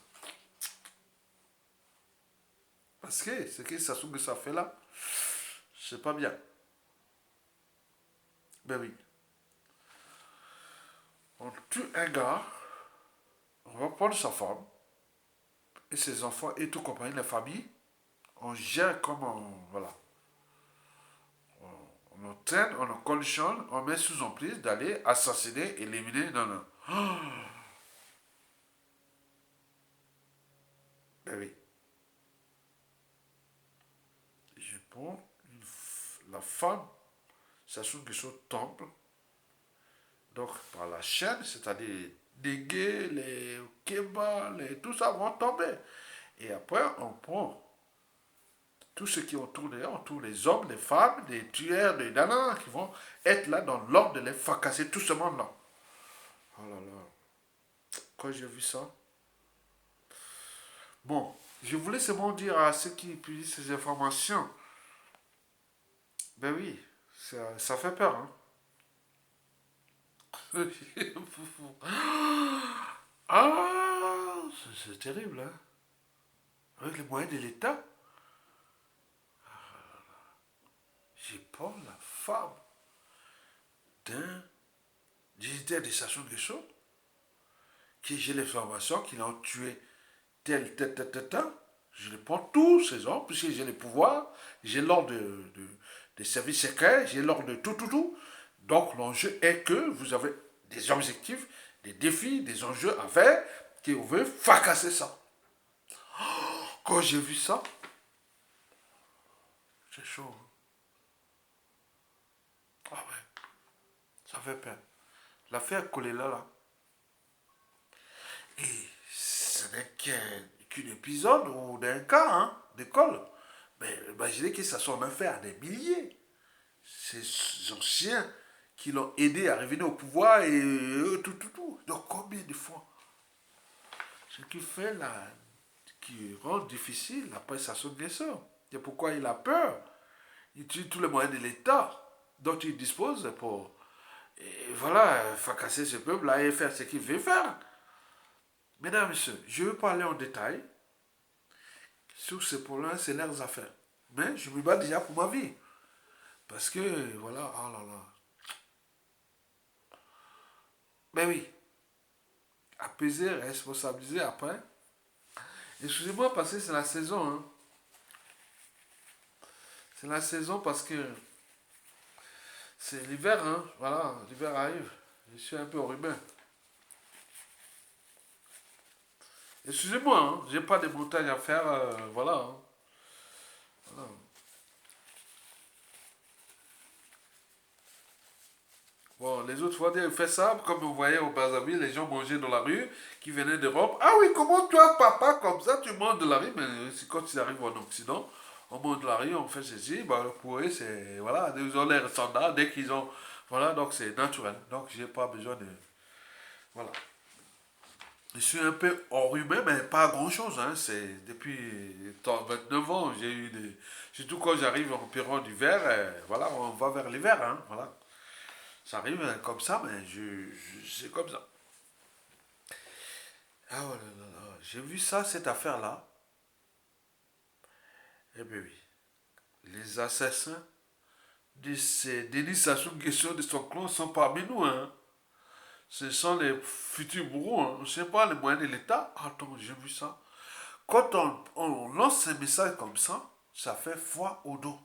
Parce que ce que Sassou Nguesso a fait là, c'est pas bien. Ben oui. On tue un gars, on va prendre sa femme, et ses enfants, et tout compagnie, la famille, on gère comme on, voilà. On entraîne, on conditionne, on met sous emprise d'aller assassiner, éliminer, non. Ben oui. Je prends la femme, Sassou Nguesso tombe, donc par la chaîne, c'est-à-dire les gays, les kebas, tout ça vont tomber. Et après, on prend tous ceux qui ont tourné, on trouve les hommes, les femmes, les tueurs, les nanas qui vont être là dans l'ordre de les fracasser, tout ce monde-là. Oh là là, quand j'ai vu ça. Bon, je voulais seulement dire à ceux qui publient ces informations, ben oui, ça fait peur, hein. Ah, c'est terrible, hein. Avec les moyens de l'État, j'ai pas la femme d'un dignitaire des stations de Nguesso qui j'ai l'information qu'il a tué tel. Je les prends tous ces hommes, puisque j'ai les pouvoirs, j'ai l'ordre des services secrets, j'ai l'ordre de tout. Donc l'enjeu est que vous avez des objectifs, des défis, des enjeux à faire, que vous voulez fracasser ça. Quand j'ai vu ça, C'est chaud. Hein. Ah ouais, ça fait peur. L'affaire Kolela, là, et ce n'est qu'un épisode ou d'un cas hein, d'école. Mais imaginez que ça soit en affaire à des milliers. Ces anciens qui l'ont aidé à revenir au pouvoir et tout. Donc combien de fois? Ce qui fait là, qui rend difficile après sa Nguesso. C'est pourquoi il a peur. Il utilise tous les moyens de l'État dont il dispose pour, et voilà, fracasser ce peuple-là et faire ce qu'il veut faire. Mesdames et messieurs, je ne veux pas aller en détail sur ces problèmes, c'est leurs affaires. Mais je me bats déjà pour ma vie. Parce que, voilà, oh là là. Mais oui, apaiser, responsabiliser après. Excusez-moi parce que c'est la saison. Hein. C'est la saison parce que c'est l'hiver. Hein. Voilà, l'hiver arrive. Je suis un peu enrhumé. Excusez-moi, hein. J'ai pas de montagne à faire. Voilà, hein. Voilà. Bon, les autres fois, ils fait ça, comme vous voyez au Brazzaville, les gens mangeaient dans la rue, qui venaient d'Europe. Ah oui, comment toi, papa, comme ça, tu manges de la rue? Mais c'est quand ils arrivent en Occident, on mange de la rue, on fait ceci, bah, pour eux, c'est, voilà, ils ont l'air standard dès qu'ils ont, voilà, donc c'est naturel. Donc, j'ai pas besoin de, voilà. Je suis un peu enrhumé, mais pas grand-chose, hein. C'est depuis 29 ans, j'ai eu des, surtout quand j'arrive en période d'hiver, voilà, on va vers l'hiver, hein, voilà. Ça arrive comme ça, mais c'est comme ça. Ah oh là là là, j'ai vu ça, cette affaire-là. Eh bien oui, les assassins de ces Denis Sassou Nguesso de son clan sont parmi nous. Hein. Ce sont les futurs bourreaux. Hein. Je ne sais pas les moyens de l'État. Attends, j'ai vu ça. Quand on lance un message comme ça fait foi au dos.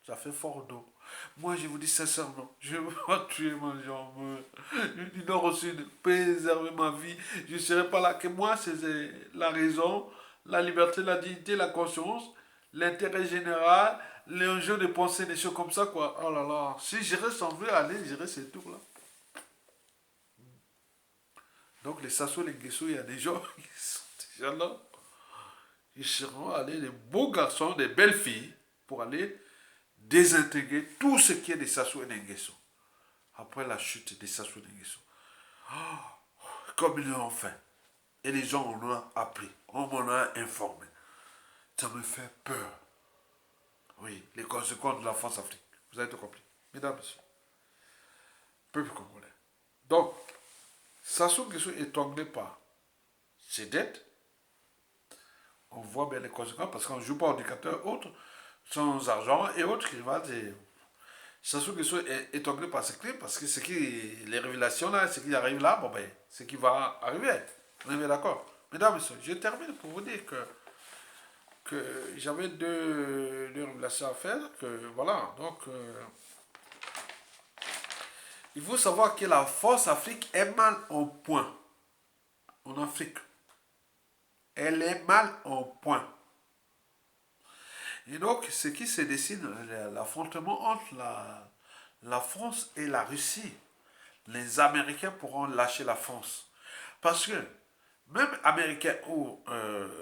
Ça fait fort au dos. Moi, je vous dis sincèrement, je ne veux pas tuer mon jambe. Du nord au sud, préserver ma vie. Je ne serai pas là. Que moi, c'est la raison, la liberté, la dignité, la conscience, l'intérêt général, l'enjeu de penser des choses comme ça, quoi. Oh là là. Si je reste en vie, allez, je reste c'est tout, là. Donc, les Sassou, les Guessou, il y a des gens qui sont déjà là. Ils seront allés, des beaux garçons, des belles filles, pour aller désintégrer tout ce qui est des Sassou et des Nguesso. Après la chute des Sassou Nguesso. Comme ils l'ont fait. Et les gens en ont appris. On m'en a informé. Ça me fait peur. Oui, les conséquences de la France-Afrique. Vous avez tout compris. Mesdames, messieurs, peuple congolais. Donc, Sassou Nguesso est étonné par ses dettes. On voit bien les conséquences parce qu'on ne joue pas au dictateur autre, sans argent et autres qui va des. Sassou Nguesso est étonné par ce crimes parce que les révélations là, ce qui arrive là, bon ben, ce qui va arriver. On est bien d'accord. Mesdames, messieurs, je termine pour vous dire que j'avais deux révélations à faire. Que voilà, donc il faut savoir que la force Afrique est mal en point. En Afrique, elle est mal en point. Et donc, ce qui se dessine, l'affrontement entre la France et la Russie, les Américains pourront lâcher la France. Parce que même Américains ou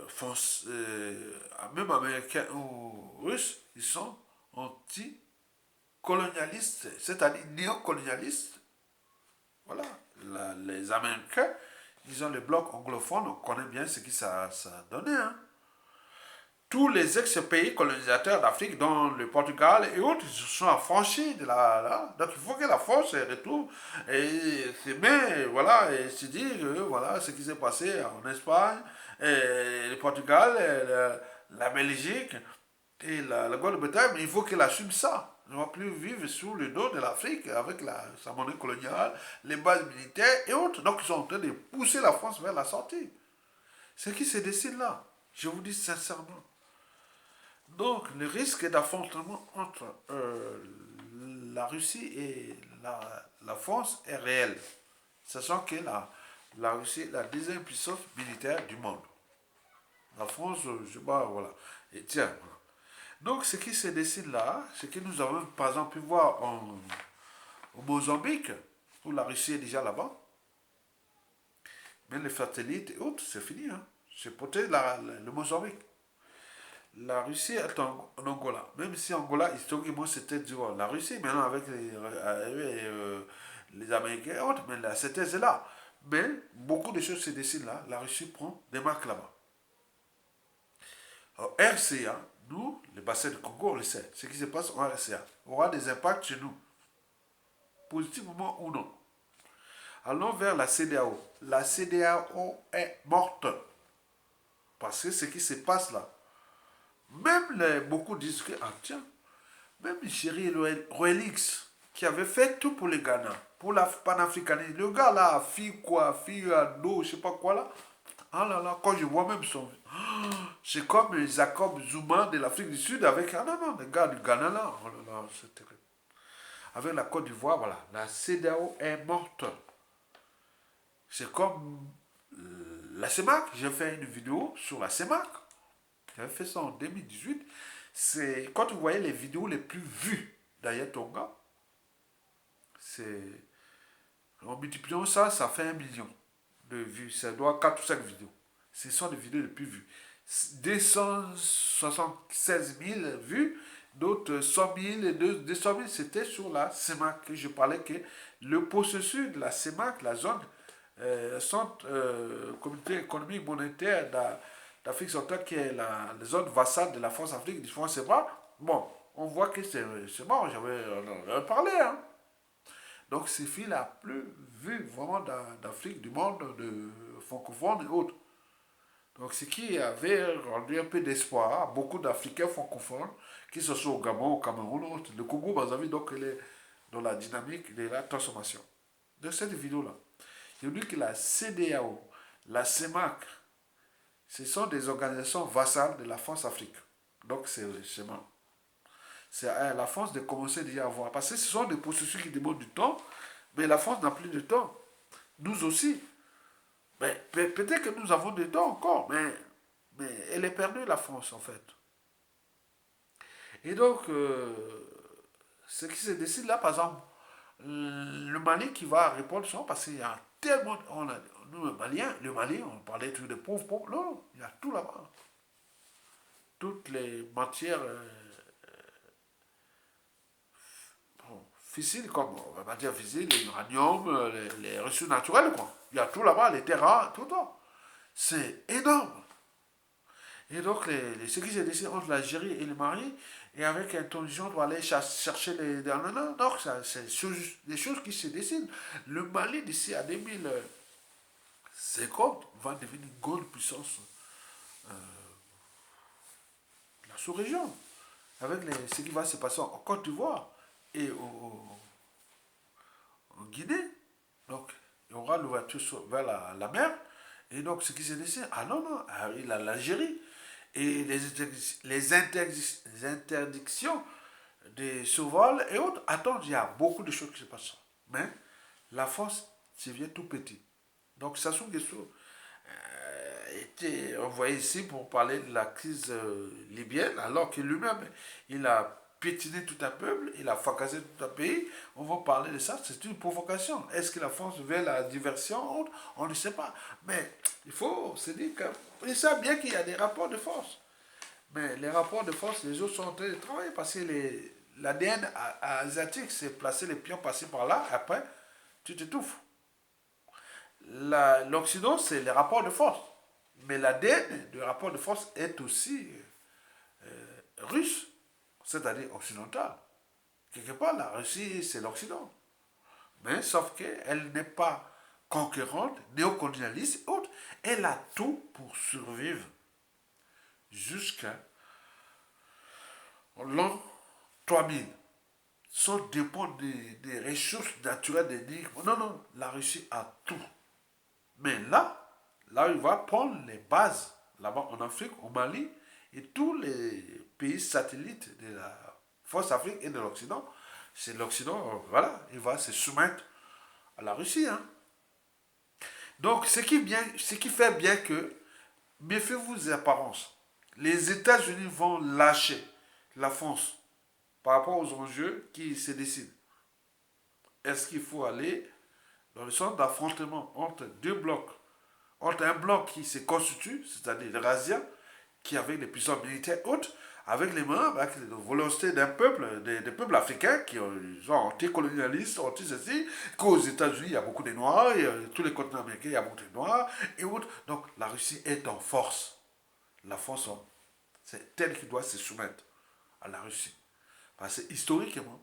France, même Américains ou Russes, ils sont anti-colonialistes, c'est-à-dire néocolonialistes. Voilà. Les Américains, ils ont le bloc anglophone, on connaît bien ce que ça a donné. Hein. Tous les ex-pays colonisateurs d'Afrique, dont le Portugal et autres, se sont affranchis de la. Donc il faut que la France retrouve et s'aimer, voilà, et se dire, voilà, ce qui s'est passé en Espagne, et le Portugal, et la Belgique et la Grande-Bretagne, mais il faut qu'elle assume ça. On ne va plus vivre sous le dos de l'Afrique avec sa monnaie coloniale, les bases militaires et autres. Donc ils sont en train de pousser la France vers la sortie. Ce qui se décide là, je vous dis sincèrement. Donc, le risque d'affrontement entre la Russie et la France est réel. Sachant que la Russie est la deuxième puissance militaire du monde. La France, je sais pas, voilà. Et tiens, voilà. Donc, ce qui se dessine là, ce que nous avons par exemple pu voir au Mozambique, où la Russie est déjà là-bas, mais les satellites et autres, c'est fini. Hein. C'est porté le Mozambique. La Russie est en Angola. Même si Angola, historiquement, c'était la Russie, maintenant avec les Américains et autres, mais c'était là. Mais beaucoup de choses se dessinent là. La Russie prend des marques là-bas. Alors, RCA, nous, le bassin du Congo, on le sait. Ce qui se passe en RCA aura des impacts chez nous, positivement ou non. Allons vers la CDAO. La CDAO est morte. Parce que ce qui se passe là, même beaucoup disent que, ah tiens, même Chéri Roelix, qui avait fait tout pour le Ghana, pour la panafricanisme, le gars là, fille quoi, fille ado, je sais pas quoi là, ah là là, quand je vois même son... C'est comme Jacob Zuma de l'Afrique du Sud avec... Ah non, non, le gars du Ghana là, oh là là, c'est terrible. Avec la Côte d'Ivoire, voilà, la CEDEAO est morte. C'est comme la CEMAC, j'ai fait une vidéo sur la CEMAC. J'avais fait ça en 2018. C'est quand vous voyez les vidéos les plus vues d'Aya Tonga, c'est en multipliant ça, ça fait 1 million de vues. Ça doit 4 ou 5 vidéos. Ce sont les vidéos les plus vues. 276 000 vues, d'autres 100 000 et 200 000, c'était sur la CEMAC. Je parlais que le processus de la CEMAC, la zone centre communauté économique monétaire d'Afrique centrale, qui est la zone vassale de la France-Afrique, du France, c'est pas. Bon, on voit que c'est bon, on en avait parlé, hein. Donc, c'est filles la plus vue vraiment d'Afrique, du monde, de francophones et autres. Donc, ce qui avait rendu un peu d'espoir à beaucoup d'Africains francophones, qui se sont au Gabon, au Cameroun, le Congo, Brazzaville, donc elle est dans la dynamique de la transformation. De cette vidéo-là, je dis que la CEDEAO, la CEMAC, ce sont des organisations vassales de la France-Afrique. Donc, c'est à la France de commencer déjà à voir. Parce que ce sont des processus qui demandent du temps, mais la France n'a plus de temps. Nous aussi. Mais peut-être que nous avons du temps encore, mais elle est perdue, la France, en fait. Et donc, ce qui se décide là, par exemple, le Mali qui va répondre souvent, parce qu'il y a tellement... nous, le Mali, on parlait toujours de pauvres, pauvres. Non, il y a tout là-bas. Toutes les matières fissiles, comme matières fissiles, l'uranium, les ressources naturelles, quoi. Il y a tout là-bas, les terrains, tout ça. C'est énorme. Et donc, ce qui s'est décidé entre l'Algérie et le Mali, et avec intention de aller chercher les... Non, non, non, c'est des choses qui se décident. Le Mali, d'ici à 2050, va devenir une grande puissance de la sous-région. Avec ce qui va se passer en Côte d'Ivoire et en Guinée. Donc, il y aura l'ouverture vers la mer. Et donc, ce qui s'est décidé, ah non, non, il a l'Algérie. Et les interdictions des survols et autres. Attends, il y a beaucoup de choses qui se passent. Mais la France devient tout petit. Donc, Sassou Nguesso été envoyé ici pour parler de la crise libyenne, alors que lui-même, il a piétiné tout un peuple, il a fracassé tout un pays. On va parler de ça, c'est une provocation. Est-ce que la France veut la diversion? On ne sait pas. Mais il faut se dire que... Ils savent bien qu'il y a des rapports de force. Mais les rapports de force, les autres sont en train de travailler parce que l'ADN asiatique, c'est placer les pions passés par là, et après, tu t'étouffes. L'Occident, c'est les rapports de force. Mais l'ADN du rapport de force est aussi russe, c'est-à-dire occidental. Quelque part, la Russie, c'est l'Occident. Mais sauf qu'elle n'est pas conquérante, néocolonialiste, autre. Elle a tout pour survivre jusqu'à l'an 3000. Sans dépendre des ressources naturelles des nigres. Non, non, la Russie a tout. Mais là, il va prendre les bases, là-bas en Afrique, au Mali, et tous les pays satellites de la force Afrique et de l'Occident. C'est l'Occident, voilà, il va se soumettre à la Russie. Hein. Donc, ce qui fait bien que, méfiez-vous des apparences. Les États-Unis vont lâcher la France par rapport aux enjeux qui se décident. Est-ce qu'il faut aller dans le sens d'affrontement entre deux blocs, entre un bloc qui se constitue, c'est-à-dire les Razzias, qui avait des puissances militaires hautes, avec les membres, avec la volonté d'un peuple, des peuples africains qui sont anticolonialistes, anti-ceci, qu'aux États-Unis, il y a beaucoup de Noirs, et tous les continents américains, il y a beaucoup de Noirs, et autres. Donc la Russie est en force. La France, c'est elle qui doit se soumettre à la Russie. Parce que historiquement,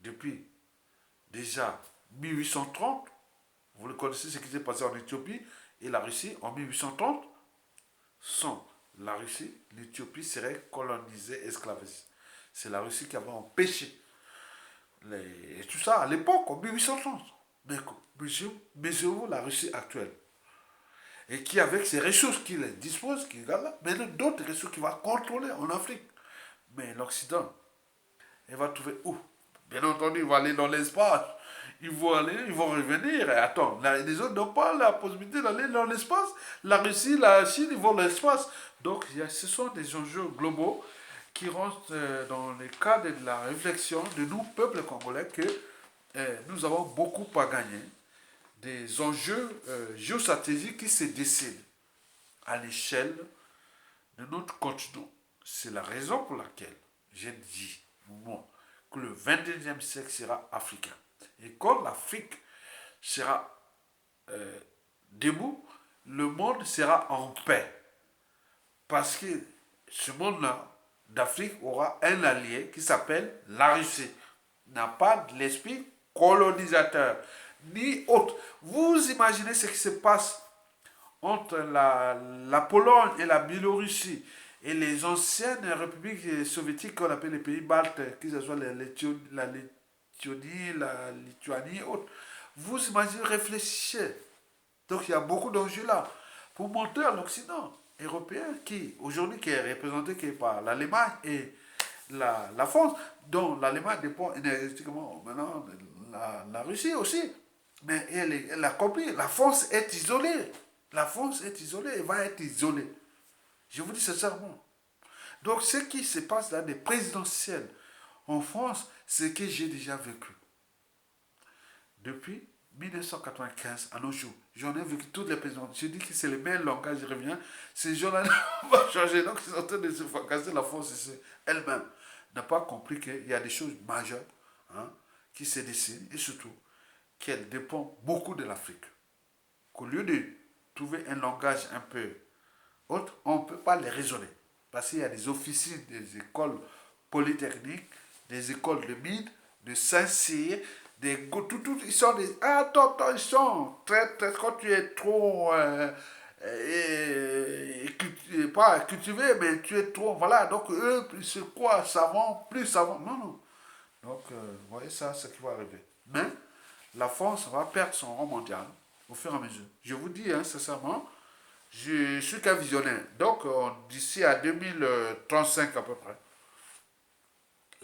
depuis déjà 1830, vous le connaissez ce qui s'est passé en Éthiopie et la Russie en 1830, sans la Russie, l'Éthiopie serait colonisée, esclavagisée. C'est la Russie qui avait empêché et tout ça à l'époque, en 1830. Mais mesurez-vous la Russie actuelle. Et qui, avec ses ressources qu'il dispose, qu'il garde là, mais d'autres ressources qu'il va contrôler en Afrique. Mais l'Occident, il va trouver où? Bien entendu, il va aller dans l'espace. Ils vont aller, ils vont revenir. Et attends, les autres n'ont pas la possibilité d'aller dans l'espace. La Russie, la Chine, ils vont dans l'espace. Donc, ce sont des enjeux globaux qui rentrent dans le cadre de la réflexion de nous, peuple congolais, que nous avons beaucoup à gagner. Des enjeux géostratégiques qui se décident à l'échelle de notre continent. C'est la raison pour laquelle j'ai dit, moi, que le 21e siècle sera africain. Et quand l'Afrique sera debout, le monde sera en paix. Parce que ce monde-là, d'Afrique, aura un allié qui s'appelle la Russie. N'a pas de l'esprit colonisateur, ni autre. Vous imaginez ce qui se passe entre la Pologne et la Biélorussie et les anciennes républiques soviétiques qu'on appelle les pays baltes, que ce soit la Lettonie, la Lituanie et autres. Vous imaginez, réfléchissez. Donc il y a beaucoup d'enjeux là pour montrer à l'Occident européen qui, aujourd'hui, qui est représenté par l'Allemagne et la France, dont l'Allemagne dépend énergétiquement maintenant de la Russie aussi. Mais elle a compris, la France est isolée. La France est isolée et va être isolée. Je vous dis sincèrement. Donc ce qui se passe dans les présidentielles en France, c'est ce que j'ai déjà vécu. Depuis 1995 à nos jours, j'en ai vécu toutes les présidents. Je dis que c'est le même langage, je reviens. Ces gens-là ne vont pas changer. Donc ils sont en train de se fracasser la France elle-même. N'a pas compris qu'il y a des choses majeures qui se dessinent et surtout qu'elle dépend beaucoup de l'Afrique. Qu'au lieu de trouver un langage un peu autre, on ne peut pas les raisonner. Parce qu'il y a des officines, des écoles polytechniques, des écoles de mines, de Saint-Cyr, ils sont des. Ah, ils sont très, quand tu es trop. Pas cultivé, mais tu es trop. Voilà, donc eux, c'est quoi, savants, plus savants. Non, non. Donc, vous voyez ça, c'est ce qui va arriver. Mais la France va perdre son rang mondial au fur et à mesure. Je vous dis, sincèrement, je suis qu'un visionnaire. Donc, d'ici à 2035 à peu près,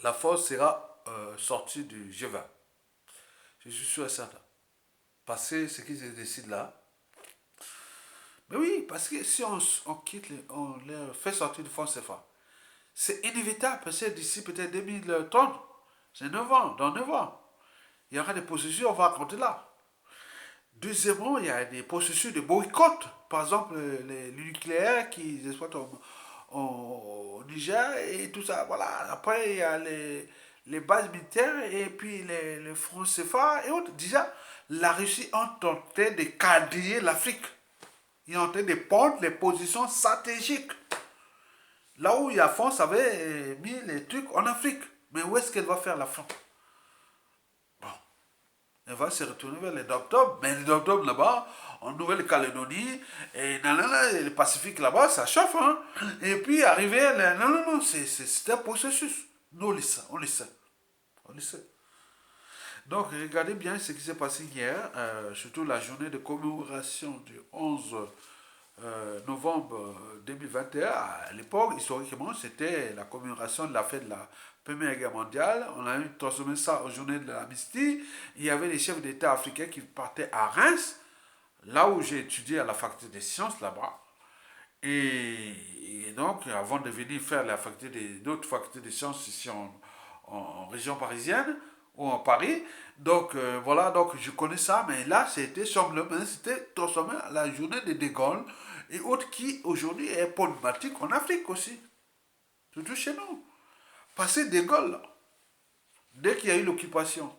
la France sera sortie du G20. Je suis sûr et certain. Parce que ce qui se décide là. Mais oui, parce que si on quitte, on les fait sortir du fonds CFA, c'est inévitable, parce que d'ici peut-être 2030, c'est 9 ans, dans 9 ans, il y aura des processus, on va raconter là. Deuxièmement, il y a des processus de boycott. Par exemple, le nucléaire qu'ils exploitent au Niger et tout ça. Voilà. Après, il y a les bases militaires et puis les francs CFA et autres. Déjà, la Russie est en train de quadriller l'Afrique. Ils sont en train de prendre les positions stratégiques. Là où la France avait mis les trucs en Afrique. Mais où est-ce qu'elle va faire la France? Elle va se retourner vers les docteurs, mais les docteurs là-bas, en Nouvelle-Calédonie, et le Pacifique là-bas, ça chauffe, hein. Et puis arriver, non, c'est un processus. Nous, on le sait. On le sait. Donc, regardez bien ce qui s'est passé hier, surtout la journée de commémoration du 11 novembre 2021. À l'époque, historiquement, c'était la commémoration de la fête de la Première Guerre mondiale. On a transformé ça aux journées de l'amnistie. Il y avait les chefs d'État africains qui partaient à Reims, là où j'ai étudié à la faculté des sciences là-bas. Et donc, avant de venir faire d'autres facultés de sciences ici en région parisienne ou en Paris, donc voilà, donc je connais ça, mais là, c'était transformé à la journée de Gaulle et autres qui aujourd'hui est problématique en Afrique aussi, surtout chez nous. Passer De Gaulle, là, dès qu'il y a eu l'occupation,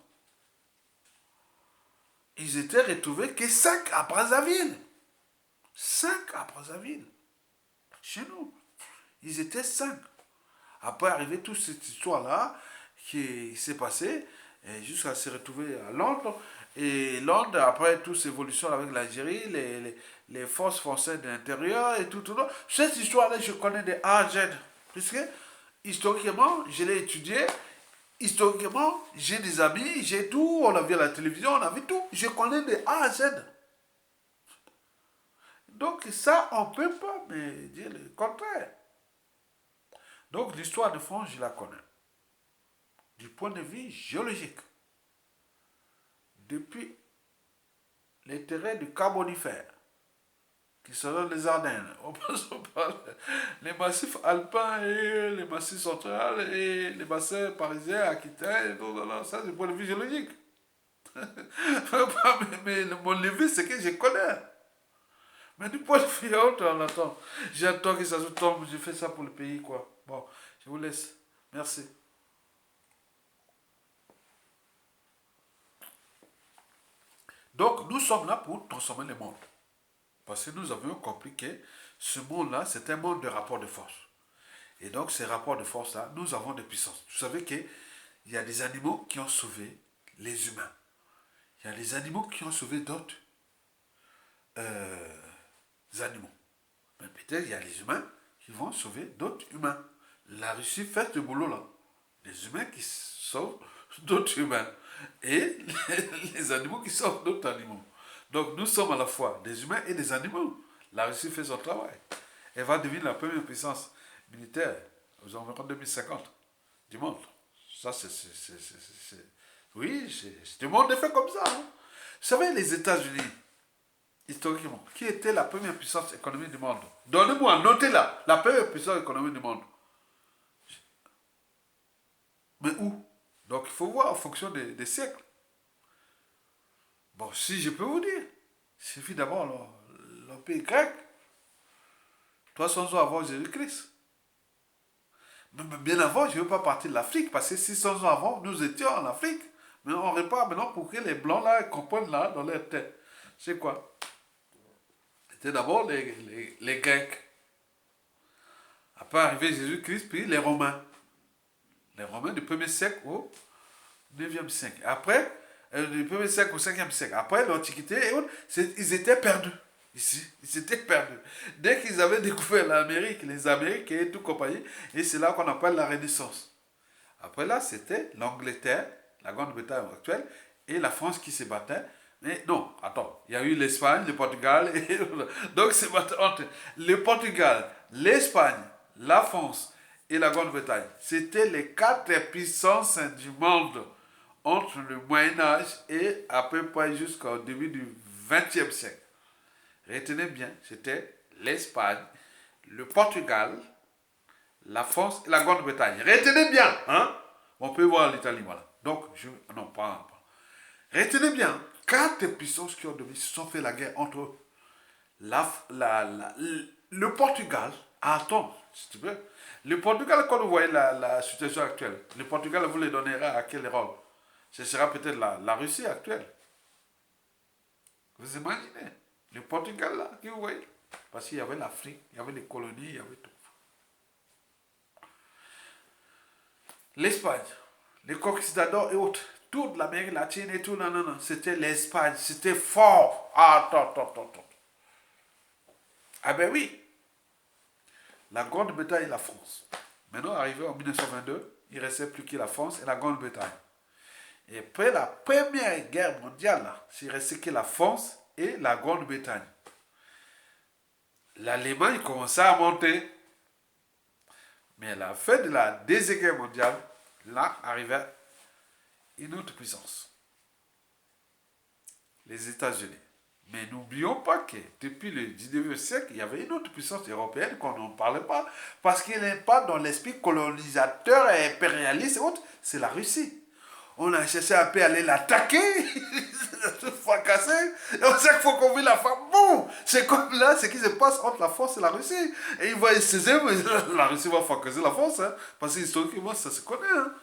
ils étaient retrouvés que 5 à Brazzaville. 5 à Brazzaville, chez nous. Ils étaient 5. Après arriver toute cette histoire-là qui s'est passée, jusqu'à se retrouver à Londres. Et Londres, après toute cette évolution avec l'Algérie, les forces françaises de l'intérieur et tout. Cette histoire-là, je connais de A à Z. Puisque, historiquement, je l'ai étudié. Historiquement, j'ai des amis, j'ai tout. On a vu à la télévision, on a vu tout. Je connais de A à Z. Donc ça, on ne peut pas me dire le contraire. Donc l'histoire de France, je la connais. Du point de vue géologique. Depuis les terrains du Carbonifère, qui sont les Ardennes, on parle les massifs alpins et les massifs centraux et les bassins parisiens, aquitains, et tout, ça c'est du point de vue géologique. mais mon levier, c'est que je connais. Mais du point de vue autre, on attend. J'attends que ça se tombe, je fais ça pour le pays, quoi. Bon, je vous laisse. Merci. Donc, nous sommes là pour transformer le monde. Parce que nous avions compris que ce monde-là, c'est un monde de rapports de force. Et donc, ces rapports de force-là, nous avons des puissances. Vous savez qu'il y a des animaux qui ont sauvé les humains. Il y a des animaux qui ont sauvé d'autres euh, animaux. Mais peut-être il y a les humains qui vont sauver d'autres humains. La Russie fait ce boulot-là. Les humains qui sauvent d'autres humains. Et les animaux qui sauvent d'autres animaux. Donc nous sommes à la fois des humains et des animaux. La Russie fait son travail. Elle va devenir la première puissance militaire aux environs 2050 du monde. Ça, oui, le monde est fait comme ça. Hein. Vous savez, les États-Unis, historiquement, qui était la première puissance économique du monde? Donnez-moi, notez-la, la première puissance économique du monde. Mais où? Donc il faut voir en fonction des siècles. Bon, si je peux vous dire, il suffit d'abord l'Empire grec, 300 ans avant Jésus-Christ. Même bien avant, je ne veux pas partir de l'Afrique, parce que 600 ans avant, nous étions en Afrique. Mais on repart maintenant pour que les Blancs là comprennent là dans leur tête. C'est quoi? C'était d'abord les Grecs. Après arrivé Jésus-Christ, puis les Romains. Les Romains du 1er siècle au 9e siècle. Après, du 1er siècle au 5e siècle. Après, l'Antiquité, ils étaient perdus. Ici, ils étaient perdus. Dès qu'ils avaient découvert l'Amérique, les Américains et tout compagnie, et c'est là qu'on appelle la Renaissance. Après là, c'était l'Angleterre, la Grande-Bretagne actuelle, et la France qui se battait. Mais non, attends, il y a eu l'Espagne, le Portugal, et donc c'est entre le Portugal, l'Espagne, la France et la Grande-Bretagne. C'était les 4 puissances du monde entre le Moyen-Âge et à peu près jusqu'au début du XXe siècle. Retenez bien, c'était l'Espagne, le Portugal, la France et la Grande-Bretagne. Retenez bien, hein? On peut voir l'Italie, voilà. Donc, non, pas. Retenez bien, 4 puissances qui ont dominé se sont fait la guerre entre eux. Le Portugal, attends, si tu veux. Le Portugal, quand vous voyez la situation actuelle, le Portugal, vous le donnerez à quel rôle? Ce sera peut-être la Russie actuelle. Vous imaginez? Le Portugal, là, que vous voyez? Parce qu'il y avait l'Afrique, il y avait les colonies, il y avait tout. L'Espagne, les conquistadors et autres, toute l'Amérique latine et tout, non, c'était l'Espagne, c'était fort. Ah, attends. Ah ben oui, la Grande-Bretagne et la France. Maintenant, arrivé en 1922, il ne restait plus que la France et la Grande-Bretagne. Et après la Première Guerre mondiale, il ne restait que la France et la Grande-Bretagne. L'Allemagne commençait à monter. Mais à la fin de la Deuxième Guerre mondiale, là arrivait une autre puissance. Les États-Unis. Mais n'oublions pas que depuis le 19e siècle, il y avait une autre puissance européenne qu'on n'en parlait pas, parce qu'il n'est pas dans l'esprit colonisateur et impérialiste et autres, c'est la Russie. On a cherché un peu à aller l'attaquer, tout fracasser, et on sait qu'il faut qu'on vit la femme. Bon, c'est comme là, ce qui se passe entre la France et la Russie. Et il va essayer, mais la Russie va fracasser la France, hein, parce que historiquement, ça se connaît. Hein.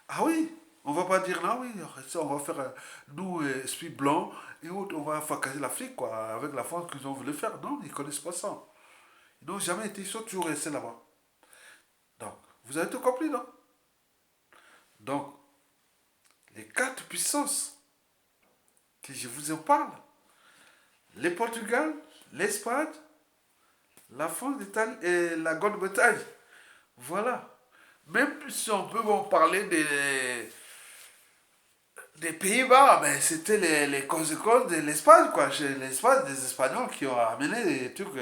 Ah oui, on va pas dire là, oui, ça, on va faire, nous, esprit blanc, et autres, on va fracasser l'Afrique, quoi, avec la France qu'ils ont voulu faire. Non, ils connaissent pas ça. Ils n'ont jamais été, ils sont toujours restés là-bas. Donc, vous avez tout compris, non? Donc, les quatre puissances que je vous en parle, le Portugal, l'Espagne, la France, l'Italie et la Grande-Bretagne. Voilà. Même si on peut en parler des Pays-Bas, mais c'était les conséquences de l'Espagne, quoi. Chez l'Espagne, des Espagnols qui ont amené des trucs.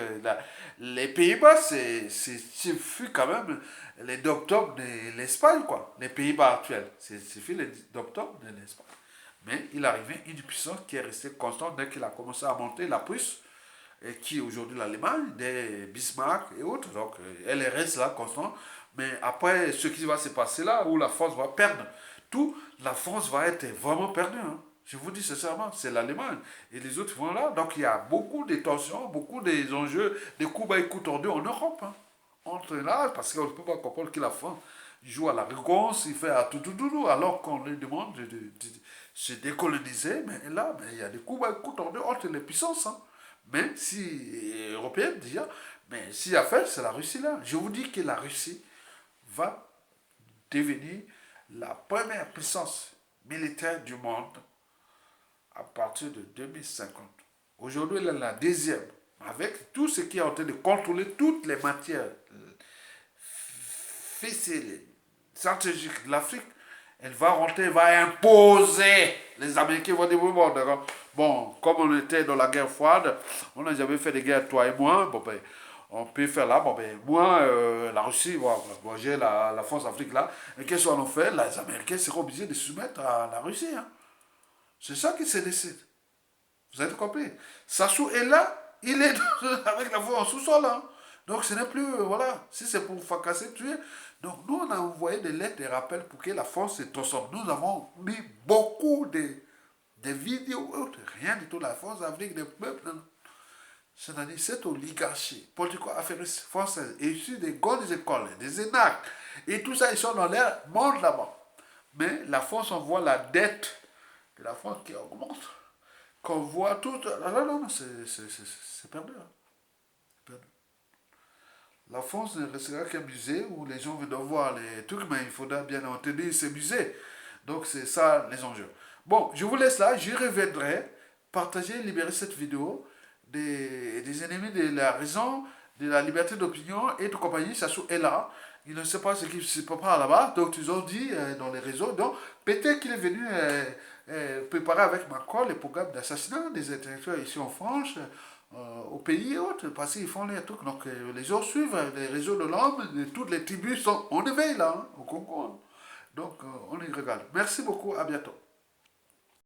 Les Pays-Bas, ce fut quand même les d'octobre de l'Espagne, quoi. Les Pays-Bas actuels. C'est fut les d'octobre de l'Espagne. Mais il arrivait une puissance qui est restée constante dès qu'il a commencé à monter la Prusse, et qui est aujourd'hui l'Allemagne, des Bismarck et autres. Donc, elle reste là constante. Mais après, ce qui va se passer là, où la France va perdre tout, la France va être vraiment perdue. Hein. Je vous dis sincèrement, c'est l'Allemagne. Et les autres vont là. Donc, il y a beaucoup de tensions, beaucoup d'enjeux, des coups bas et coups tordus en Europe. Hein. Entre là, parce qu'on ne peut pas comprendre que la France joue à la réponse, il fait à tout, alors qu'on lui demande de se décoloniser. Mais là, il y a des coups bas et coups tordus entre les puissances. Hein. Même si européenne déjà, mais s'il y a fait, c'est la Russie là. Je vous dis que la Russie va devenir la première puissance militaire du monde à partir de 2050. Aujourd'hui, elle est la deuxième, avec tout ce qui est en train de contrôler toutes les matières ficelées, stratégiques de l'Afrique. Elle va rentrer, elle va imposer. Les Américains vont dire, bon, d'accord. Bon, comme on était dans la guerre froide, on n'a jamais fait de guerre, toi et moi. Bon, ben, on peut faire là. Bon, ben, moi, la Russie, bon, j'ai la France-Afrique là. Et qu'est-ce qu'on en fait? Les Américains seront obligés de se soumettre à la Russie. Hein. C'est ça qui se décide. Vous avez compris? Sassou est là, il est avec la voix en sous-sol. Hein. Donc ce n'est plus, voilà, si c'est pour fracasser, tuer. Donc nous, on a envoyé des lettres, des rappels pour que la France se transforme. Nous avons mis beaucoup de vidéos, autres. Rien du tout. La France avec des peuples. C'est-à-dire cette oligarchie politico-affairiste française, issue des grandes écoles, des ENAC, et tout ça, ils sont dans l'air, monde là-bas. Mais la France, on voit la dette de la France qui augmente. Qu'on voit tout. Non, c'est perdu. Hein. Perdu. La France ne restera qu'un musée où les gens veulent voir les trucs, mais il faudra bien entendu ces musées. Donc c'est ça les enjeux. Bon, je vous laisse là, j'y reviendrai, partager, libérer cette vidéo des ennemis de la raison, de la liberté d'opinion et de compagnie. Sassou est là. Il ne sait pas ce qui se prépare là-bas, donc ils ont dit dans les réseaux. Donc peut-être qu'il est venu préparer avec Macron les programmes d'assassinat des intellectuels ici en France, au pays et autres, parce qu'ils font les trucs. Donc les gens suivent les réseaux de l'homme, toutes les tribus sont en éveil là, hein, au Congo. Hein. Donc on y regarde. Merci beaucoup, à bientôt.